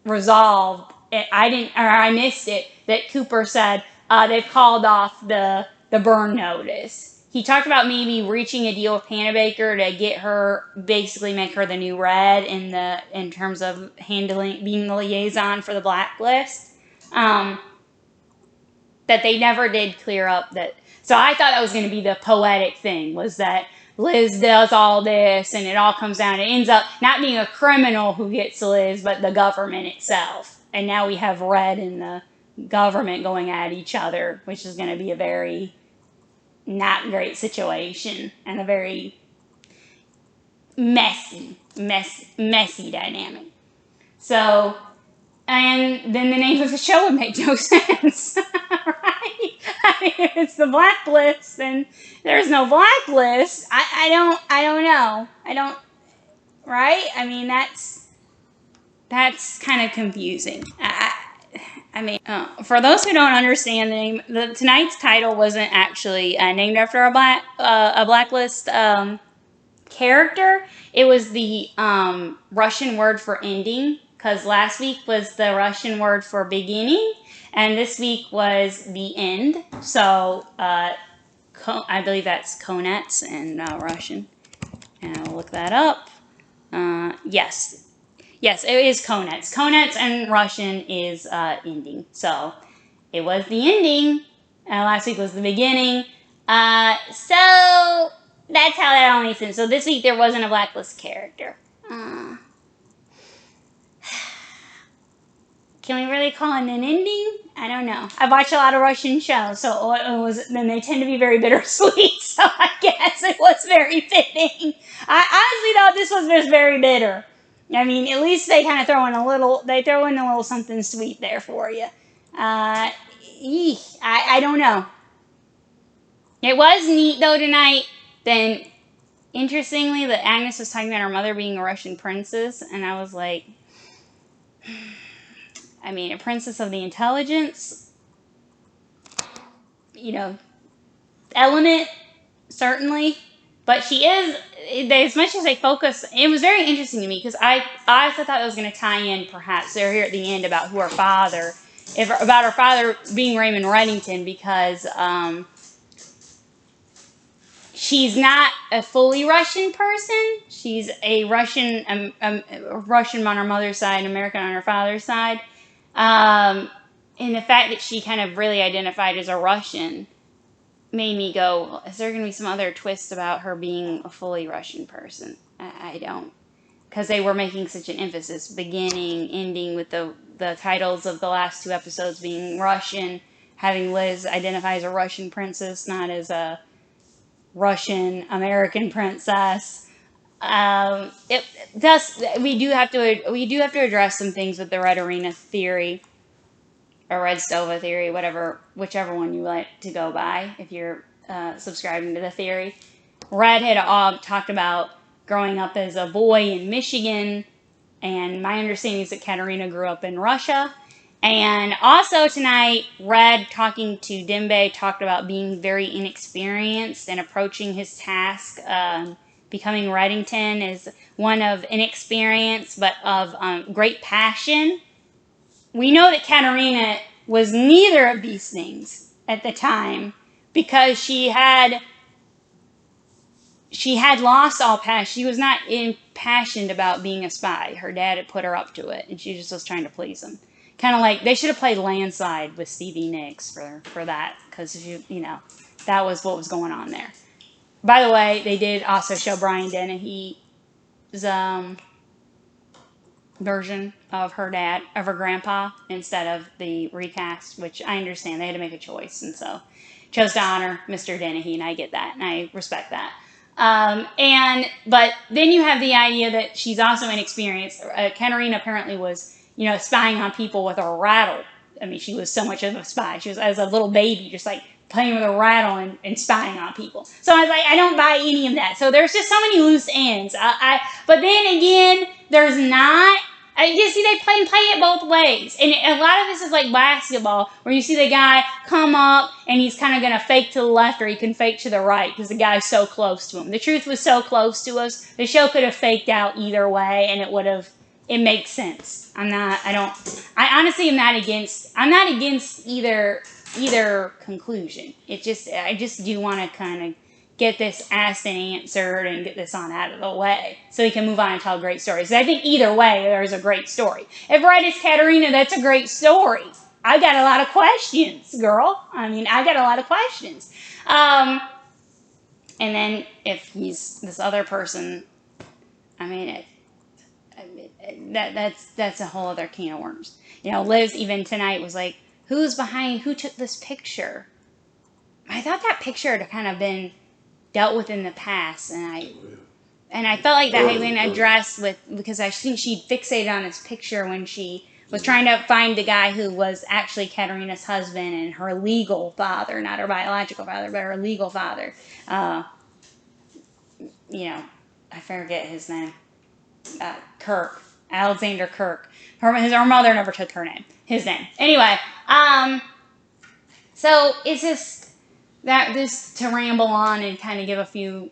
resolved. I missed it, that Cooper said they've called off the burn notice. He talked about maybe reaching a deal with Panabaker to get her, basically make her the new Red in terms of being the liaison for the Blacklist. That they never did clear up that. So I thought that was going to be the poetic thing, was that Liz does all this and it all comes down. It ends up not being a criminal who gets Liz, but the government itself. And now we have Red and the government going at each other, which is going to be a very not great situation and a very messy dynamic. So, and then the name of the show would make no sense, right? I mean, if it's the Blacklist, then there's no Blacklist. I don't know. Right? I mean, that's kind of confusing. I mean, for those who don't understand the name, tonight's title wasn't actually named after a Blacklist character. It was the Russian word for ending, because last week was the Russian word for beginning, and this week was the end. So I believe that's konets in Russian. And I'll look that up. Yes, it is konets. Konets in Russian is ending. So it was the ending. Last week was the beginning. So that's how that all makes sense. So this week there wasn't a Blacklist character. Can we really call it an ending? I don't know. I've watched a lot of Russian shows, so then they tend to be very bittersweet. So I guess it was very fitting. I honestly thought this was just very bitter. I mean, at least they kind of throw in a little something sweet there for you. I don't know. It was neat though tonight. Then, interestingly, that Agnes was talking about her mother being a Russian princess, and I was like, I mean, a princess of the intelligence, element, certainly. But she is, as much as they focus, it was very interesting to me, because I thought that was going to tie in, perhaps, they're here at the end about about her father being Raymond Reddington, because she's not a fully Russian person. She's a Russian, Russian on her mother's side, American on her father's side. And the fact that she kind of really identified as a Russian made me go, well, is there going to be some other twist about her being a fully Russian person? I don't because they were making such an emphasis, beginning, ending with the titles of the last 2 episodes being Russian, having Liz identify as a Russian princess, not as a Russian American princess. It does. We do have to address some things with the Red Arena theory or Red Stova theory, whichever one you like to go by. If you're subscribing to the theory, Red had talked about growing up as a boy in Michigan, and my understanding is that Katerina grew up in Russia. And also tonight, Red, talking to Dembe, talked about being very inexperienced and approaching his task. Becoming Reddington is one of inexperience, but of great passion. We know that Katerina was neither of these things at the time, because she had lost all passion. She was not impassioned about being a spy. Her dad had put her up to it, and she just was trying to please him. Kind of like, they should have played Landslide with Stevie Nicks for that, because that was what was going on there. By the way, they did also show Brian Dennehy's version of her grandpa, instead of the recast, which I understand. They had to make a choice, and so chose to honor Mr. Dennehy, and I get that, and I respect that. But then you have the idea that she's also inexperienced. Katerina apparently was, spying on people with a rattle. I mean, she was so much of a spy. She was, as a little baby, just like playing with a rattle and spying on people. So I was like, I don't buy any of that. So there's just so many loose ends. But then again, there's not. You see, they play it both ways. And a lot of this is like basketball, where you see the guy come up and he's kind of going to fake to the left, or he can fake to the right because the guy's so close to him. The truth was so close to us. The show could have faked out either way, and it makes sense. I honestly am not against either conclusion. I just do want to kind of get this asked and answered and get this on out of the way so we can move on and tell great stories. I think either way, there's a great story. If Red is Katerina, that's a great story. I got a lot of questions, girl. I mean, I got a lot of questions. And then if he's this other person, I mean, that's a whole other can of worms. Liz even tonight was like, who took this picture? I thought that picture had kind of been dealt with in the past, and I felt like that had been addressed because I think she fixated on this picture when she was trying to find the guy who was actually Katerina's husband and her legal father, not her biological father, but her legal father. I forget his name. Kirk. Alexander Kirk. Her mother never took his name. Anyway, so it's just to ramble on and kind of give a few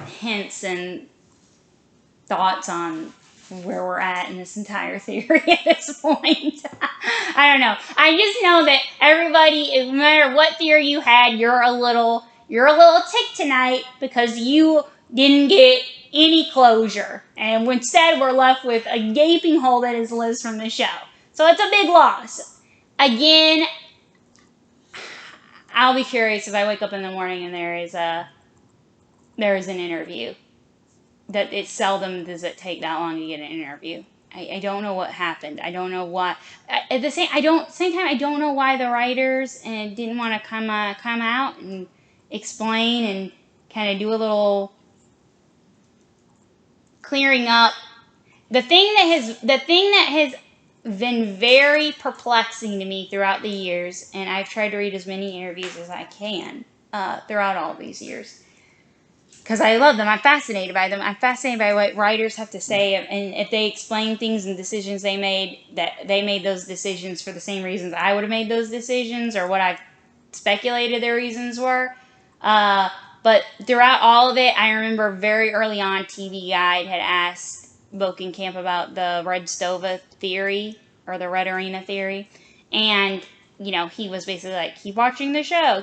hints and thoughts on where we're at in this entire theory at this point. I don't know. I just know that everybody, no matter what theory you had, you're a little ticked tonight because you didn't get any closure, and instead we're left with a gaping hole that is Liz from the show. So it's a big loss. Again, I'll be curious if I wake up in the morning and there is an interview. That it seldom does it take that long to get an interview. I don't know what happened. I don't know why. At the same time, I don't know why the writers didn't want to come out and explain and kind of do a little clearing up. The thing that has been very perplexing to me throughout the years, and I've tried to read as many interviews as I can throughout all these years, because I love them. I'm fascinated by them. I'm fascinated by what writers have to say, and if they explain things and decisions they made, that they made those decisions for the same reasons I would have made those decisions, or what I've speculated their reasons were. But throughout all of it, I remember very early on, TV Guide had asked Bokenkamp about the Red Stova theory, or the Red Arena theory, and he was basically like, keep watching the show.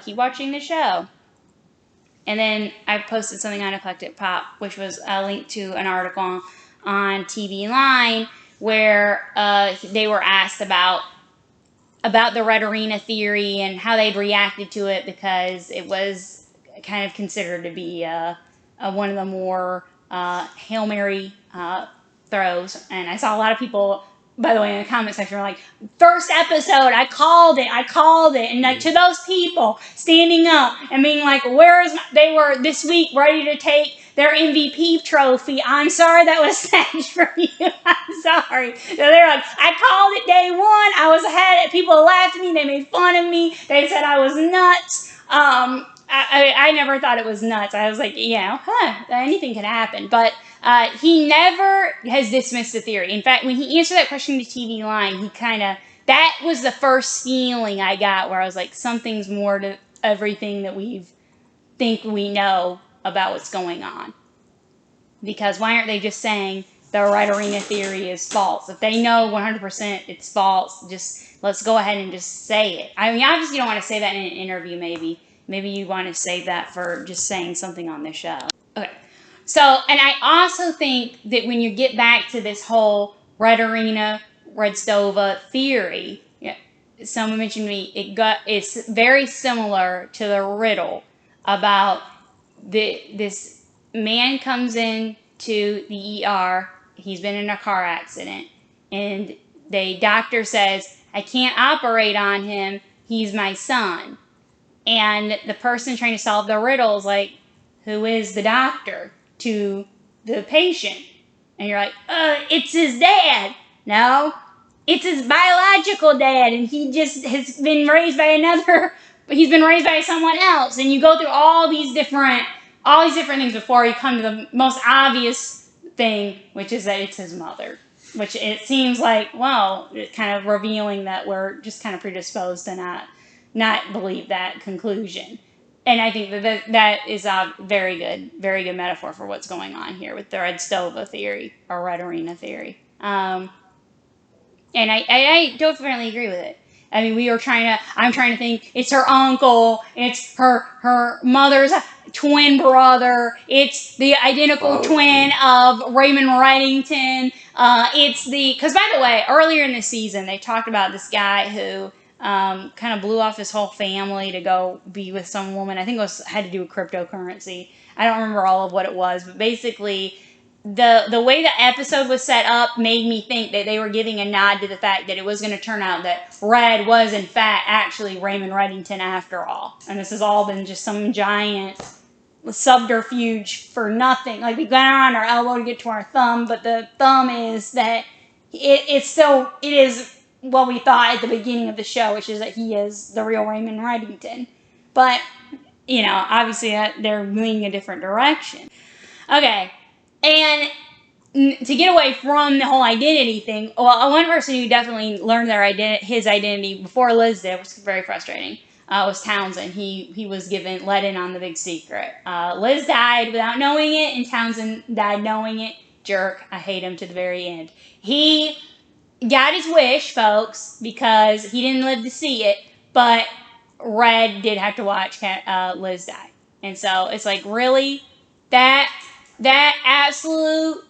And then I posted something on Eclectic Pop, which was a link to an article on TV Line where they were asked about the Red Arena theory and how they'd reacted to it, because it was kind of considered to be one of the more Hail Mary throws. And I saw a lot of people, by the way, in the comment section were like, first episode, I called it. And like, to those people standing up and being like, they were this week ready to take their MVP trophy. I'm sorry that was snatched from you. I'm sorry. So they're like, I called it day one. I was ahead. People laughed at me. They made fun of me. They said I was nuts. I never thought it was nuts. I was like, anything can happen. But he never has dismissed the theory. In fact, when he answered that question to TV Line, that was the first feeling I got where I was like, something's more to everything that we think we know about what's going on. Because why aren't they just saying the Red Arena theory is false? If they know 100% it's false, just let's go ahead and just say it. I mean, obviously you don't want to say that in an interview, maybe. Maybe you want to save that for just saying something on the show. Okay. So, and I also think that when you get back to this whole Red Arena, Red Stova theory, someone mentioned to me, it's very similar to the riddle about this man comes in to the ER. He's been in a car accident, and the doctor says, I can't operate on him. He's my son. And the person trying to solve the riddle is like, who is the doctor to the patient? And you're like, it's his dad. No, it's his biological dad, and he just has been raised by he's been raised by someone else. And you go through all these different things before you come to the most obvious thing, which is that it's his mother. Which it seems like, well, it's kind of revealing that we're just kind of predisposed to not believe that conclusion. And I think that is a very good metaphor for what's going on here with the Red Stova theory or Red Arena theory. And I definitely agree with it. I mean, I'm trying to think, it's her uncle, it's her mother's twin brother, it's the identical twin of Raymond Reddington, because by the way, earlier in the season, they talked about this guy who kind of blew off his whole family to go be with some woman. I think had to do with cryptocurrency. I don't remember all of what it was, but basically the way the episode was set up made me think that they were giving a nod to the fact that it was going to turn out that Red was in fact actually Raymond Reddington after all. And this has all been just some giant subterfuge for nothing. Like, we got on our elbow to get to our thumb, but the thumb is that it is what we thought at the beginning of the show, which is that he is the real Raymond Reddington. But, obviously they're moving a different direction. Okay, and to get away from the whole identity thing, well, one person who definitely learned his identity before Liz did, which was very frustrating, was Townsend. He was let in on the big secret. Liz died without knowing it, and Townsend died knowing it. Jerk. I hate him to the very end. He got his wish, folks, because he didn't live to see it, but Red did have to watch Liz die. And so it's like, really? That absolute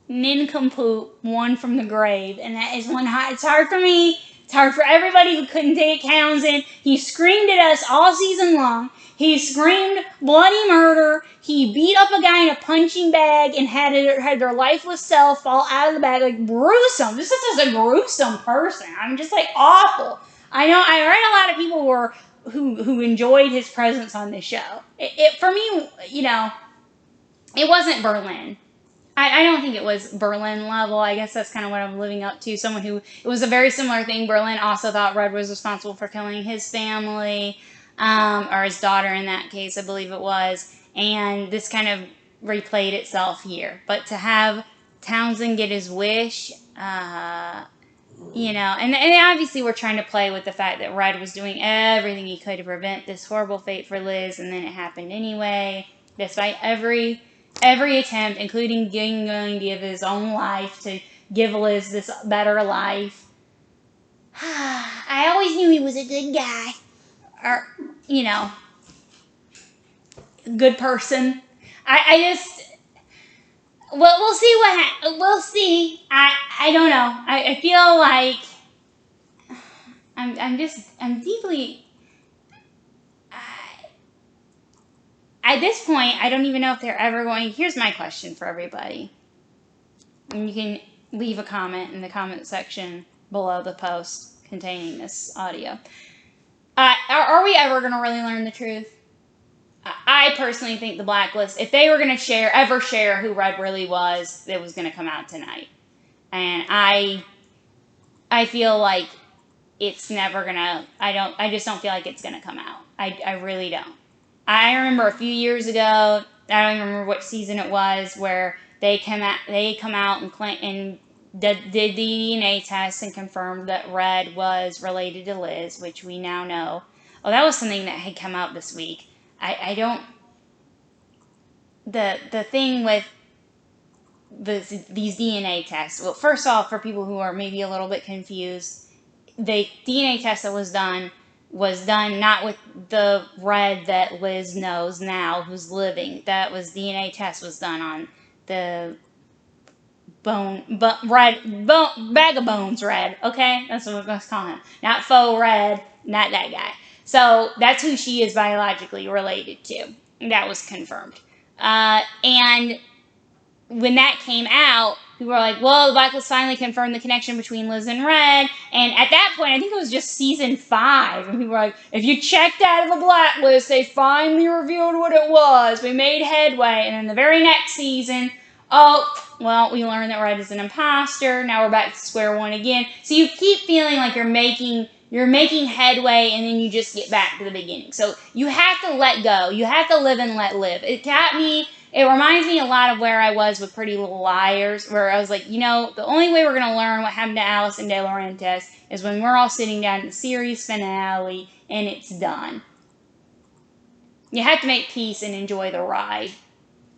nincompoop won from the grave. And that is it's hard for me. It's hard for everybody who couldn't take Townsend. He screamed at us all season long. He screamed bloody murder. He beat up a guy in a punching bag and had their lifeless self fall out of the bag. Like, gruesome. This is just a gruesome person. I'm just like, awful. I know I read a lot of people who enjoyed his presence on this show. For me, it wasn't Berlin. I don't think it was Berlin level. I guess that's kind of what I'm living up to. It was a very similar thing. Berlin also thought Red was responsible for killing his family, or his daughter in that case, I believe it was. And this kind of replayed itself here. But to have Townsend get his wish, and obviously we're trying to play with the fact that Red was doing everything he could to prevent this horrible fate for Liz, and then it happened anyway, despite every attempt, including going to give his own life to give Liz this better life. I always knew he was a good guy. Or, good person. We'll see what happens. We'll see. I don't know. I feel like I'm deeply... at this point, I don't even know if they're ever going. Here's my question for everybody. And you can leave a comment in the comment section below the post containing this audio. Are we ever going to really learn the truth? I personally think the Blacklist, if they were going to ever share who Red really was, it was going to come out tonight. And I feel like it's never going to, I just don't feel like it's going to come out. I really don't. I remember a few years ago, I don't even remember what season it was, where they come out and did the DNA test and confirmed that Red was related to Liz, which we now know. Oh, that was something that had come out this week. I don't. The thing with these DNA tests. Well, first off, for people who are maybe a little bit confused, the DNA test that was done not with the Red that Liz knows now, who's living. That was DNA test was done on the bag of bones Red. Okay, that's what we're going to call him. Not faux Red, not that guy. So that's who she is biologically related to. That was confirmed. And when that came out, people were like, well, the Blacklist finally confirmed the connection between Liz and Red. And at that point, I think it was just season 5. And people were like, if you checked out of the Blacklist, they finally revealed what it was. We made headway. And then the very next season, well, we learned that Red is an imposter. Now we're back to square one again. So you keep feeling like you're making headway, and then you just get back to the beginning. So you have to let go. You have to live and let live. It reminds me a lot of where I was with Pretty Little Liars, where I was like, the only way we're going to learn what happened to Allison De Laurentiis is when we're all sitting down at the series finale and it's done. You have to make peace and enjoy the ride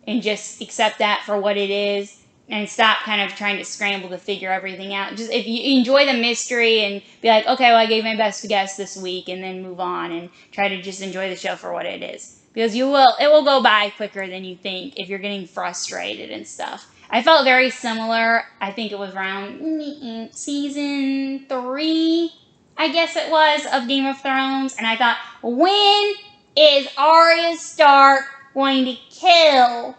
and just accept that for what it is and stop kind of trying to scramble to figure everything out. Just if you enjoy the mystery and be like, okay, well, I gave my best guess this week, and then move on and try to just enjoy the show for what it is. Because it will go by quicker than you think if you're getting frustrated and stuff. I felt very similar. I think it was around season 3, I guess it was, of Game of Thrones. And I thought, when is Arya Stark going to kill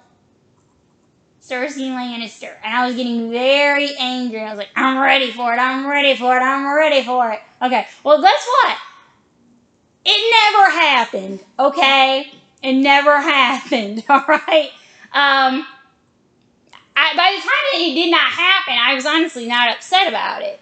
Cersei Lannister? And I was getting very angry. I was like, I'm ready for it. I'm ready for it. I'm ready for it. Okay, well, guess what? It never happened, okay? It never happened, all right? By the time that it did not happen, I was honestly not upset about it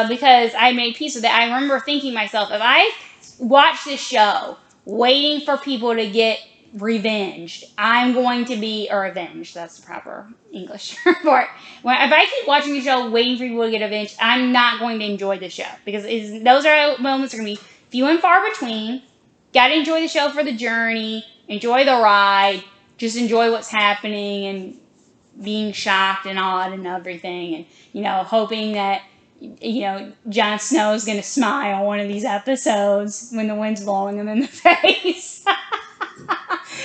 because I made peace with it. I remember thinking to myself, if I watch this show waiting for people to get revenged, I'm going to be, or avenged, that's the proper English for it. If I keep watching the show waiting for people to get avenged, I'm not going to enjoy the show because those are moments are going to be few and far between. Got to enjoy the show for the journey, enjoy the ride, just enjoy what's happening and being shocked and awed and everything, and hoping that Jon Snow is going to smile one of these episodes when the wind's blowing him in the face.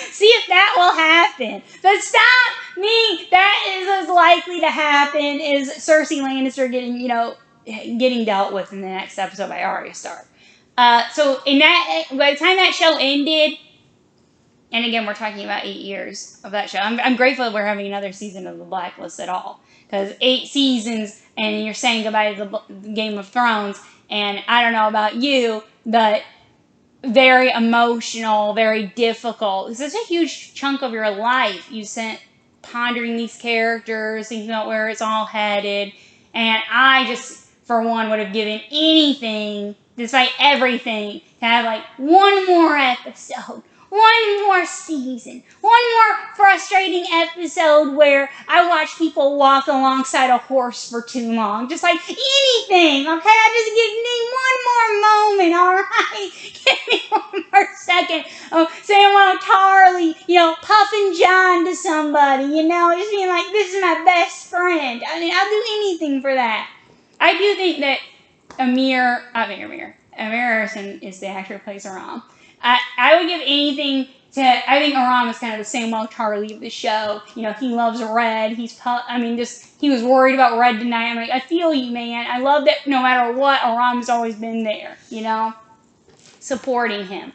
See if that will happen. But stop me. That is as likely to happen as Cersei Lannister getting dealt with in the next episode by Arya Stark. So by the time that show ended, and again, we're talking about 8 years of that show. I'm grateful that we're having another season of The Blacklist at all. Because 8 seasons, and you're saying goodbye to the Game of Thrones, and I don't know about you, but very emotional, very difficult. It's such a huge chunk of your life you spent pondering these characters, thinking about where it's all headed. And I just, for one, would have given anything, despite everything, to have one more episode, one more season, one more frustrating episode where I watch people walk alongside a horse for too long. Just anything, okay? I just need one more moment, all right? Give me one more second. Saying Tarly, puffing John to somebody, just being like, this is my best friend. I mean, I'll do anything for that. I do think that Amir Harrison is the actor who plays Aram. I would give anything to, I think Aram is kind of the same Tarly of the show. He loves Red. He was worried about Red tonight. I'm like, I feel you, man. I love that no matter what, Aram's always been there, supporting him.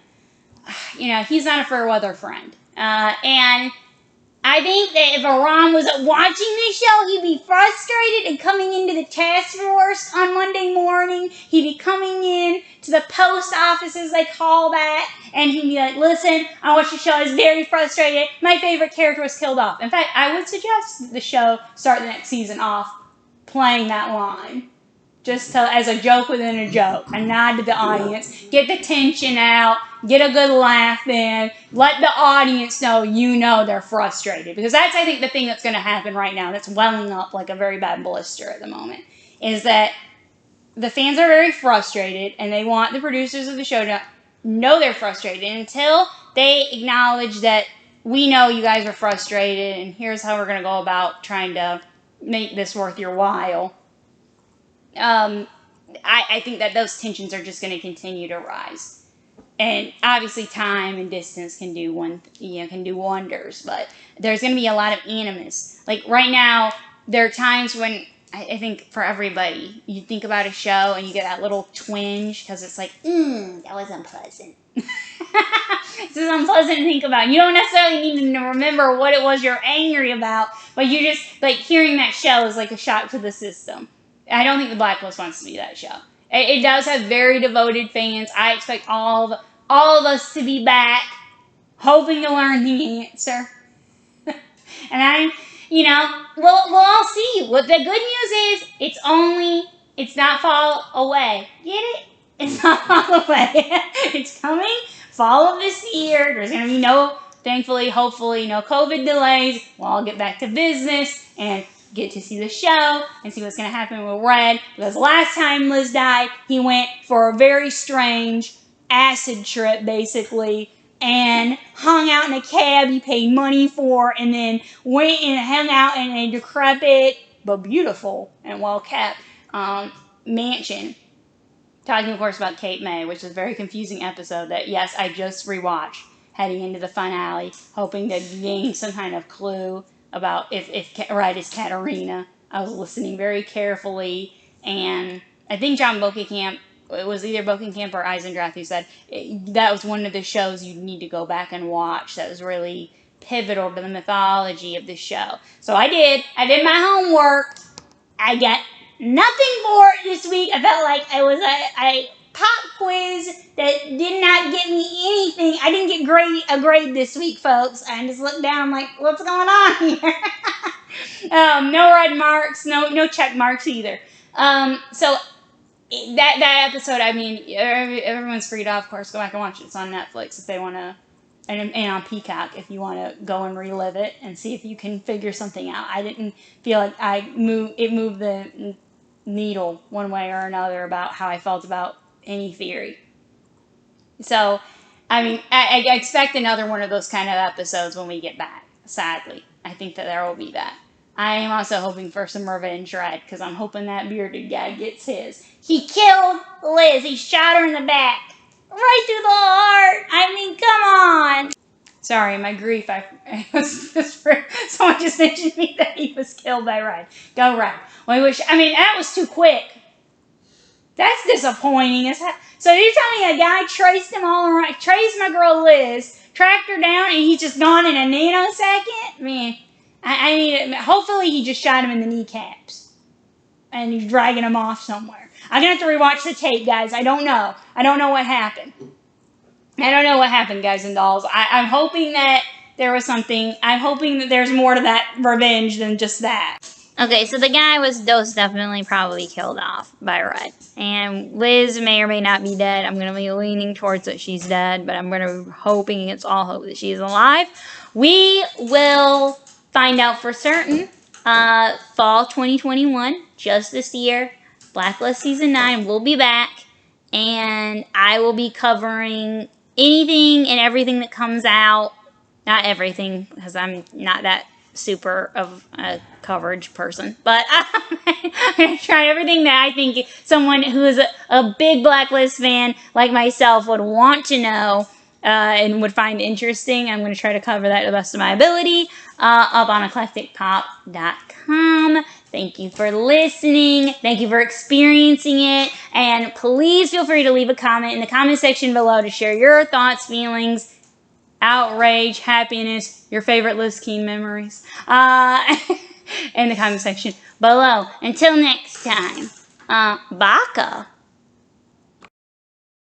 He's not a fair weather friend. And I think that if Aram was watching this show, he'd be frustrated and coming into the task force on Monday morning. He'd be coming in to the post office, as they call that, and he'd be like, listen, I watched the show, I was very frustrated. My favorite character was killed off. In fact, I would suggest the show start the next season off playing that line. Just as a joke within a joke, a nod to the audience, get the tension out, get a good laugh in, let the audience know you know they're frustrated. Because that's, I think, the thing that's going to happen right now, that's welling up like a very bad blister at the moment, is that the fans are very frustrated, and they want the producers of the show to know they're frustrated. And until they acknowledge that we know you guys are frustrated, and here's how we're going to go about trying to make this worth your while, I think that those tensions are just going to continue to rise. And obviously time and distance can do wonders, but there's going to be a lot of animus. Like right now, there are times when I think for everybody, you think about a show and you get that little twinge because it's like, that was unpleasant. This is unpleasant to think about. You don't necessarily need to remember what it was you're angry about, but you just, like, hearing that show is like a shock to the system. I don't think the Blacklist wants to be that show. It does have very devoted fans. I expect all of us to be back, hoping to learn the answer. And we'll all see. What the good news is, it's not fall away. Get it? It's not fall away. It's coming fall of this year. There's going to be thankfully, hopefully, no COVID delays. We'll all get back to business and get to see the show and see what's going to happen with Red. Because last time Liz died, he went for a very strange acid trip, basically, and hung out in a cab he paid money for, and then went and hung out in a decrepit but beautiful and well-kept mansion. Talking, of course, about Cape May, which is a very confusing episode that, yes, I just rewatched heading into the finale, hoping to gain some kind of clue about if Red is Katarina. I was listening very carefully, and I think John Bokenkamp, it was either Bokenkamp or Eisendrath who said that was one of the shows you need to go back and watch. That was really pivotal to the mythology of the show. So I did my homework. I got nothing for it this week. I felt like it was a pop quiz that did not get me anything. I didn't get a grade this week, folks. I just looked down like, what's going on here? No red marks, no check marks either. So that episode, I mean, everyone's free to, of course, go back and watch it. It's on Netflix if they want to, and on Peacock if you want to go and relive it and see if you can figure something out. I didn't feel like it moved the needle one way or another about how I felt about any theory. So, I mean, I expect another one of those kind of episodes when we get back, sadly. I think that there will be that. I am also hoping for some revenge, Red, because I'm hoping that bearded guy gets his. He killed Liz. He shot her in the back. Right through the heart. I mean, come on. Sorry, my grief. Someone just mentioned me that he was killed by Red. Go Red. Well, that was too quick. That's disappointing. So you're telling me a guy traced him all around, traced my girl Liz, tracked her down, and he's just gone in a nanosecond? Man, I mean, hopefully he just shot him in the kneecaps, and he's dragging him off somewhere. I'm going to have to rewatch the tape, guys. I don't know. I don't know what happened. Guys and dolls. I'm hoping that there was something. I'm hoping that there's more to that revenge than just that. Okay, so the guy was most definitely probably killed off by Red. And Liz may or may not be dead. I'm going to be leaning towards that she's dead, but I'm going to be hoping against all hope that she's alive. We will find out for certain fall 2021, just this year. Blacklist Season 9 will be back, and I will be covering anything and everything that comes out. Not everything, because I'm not that super of a coverage person, but I'm going to try everything that I think someone who is a big Blacklist fan like myself would want to know and would find interesting. I'm going to try to cover that to the best of my ability up on eclecticpop.com. Thank you for listening. Thank you for experiencing it. And please feel free to leave a comment in the comment section below to share your thoughts, feelings, outrage, happiness, your favorite Liz Keen memories in the comment section below. Until next time, baka.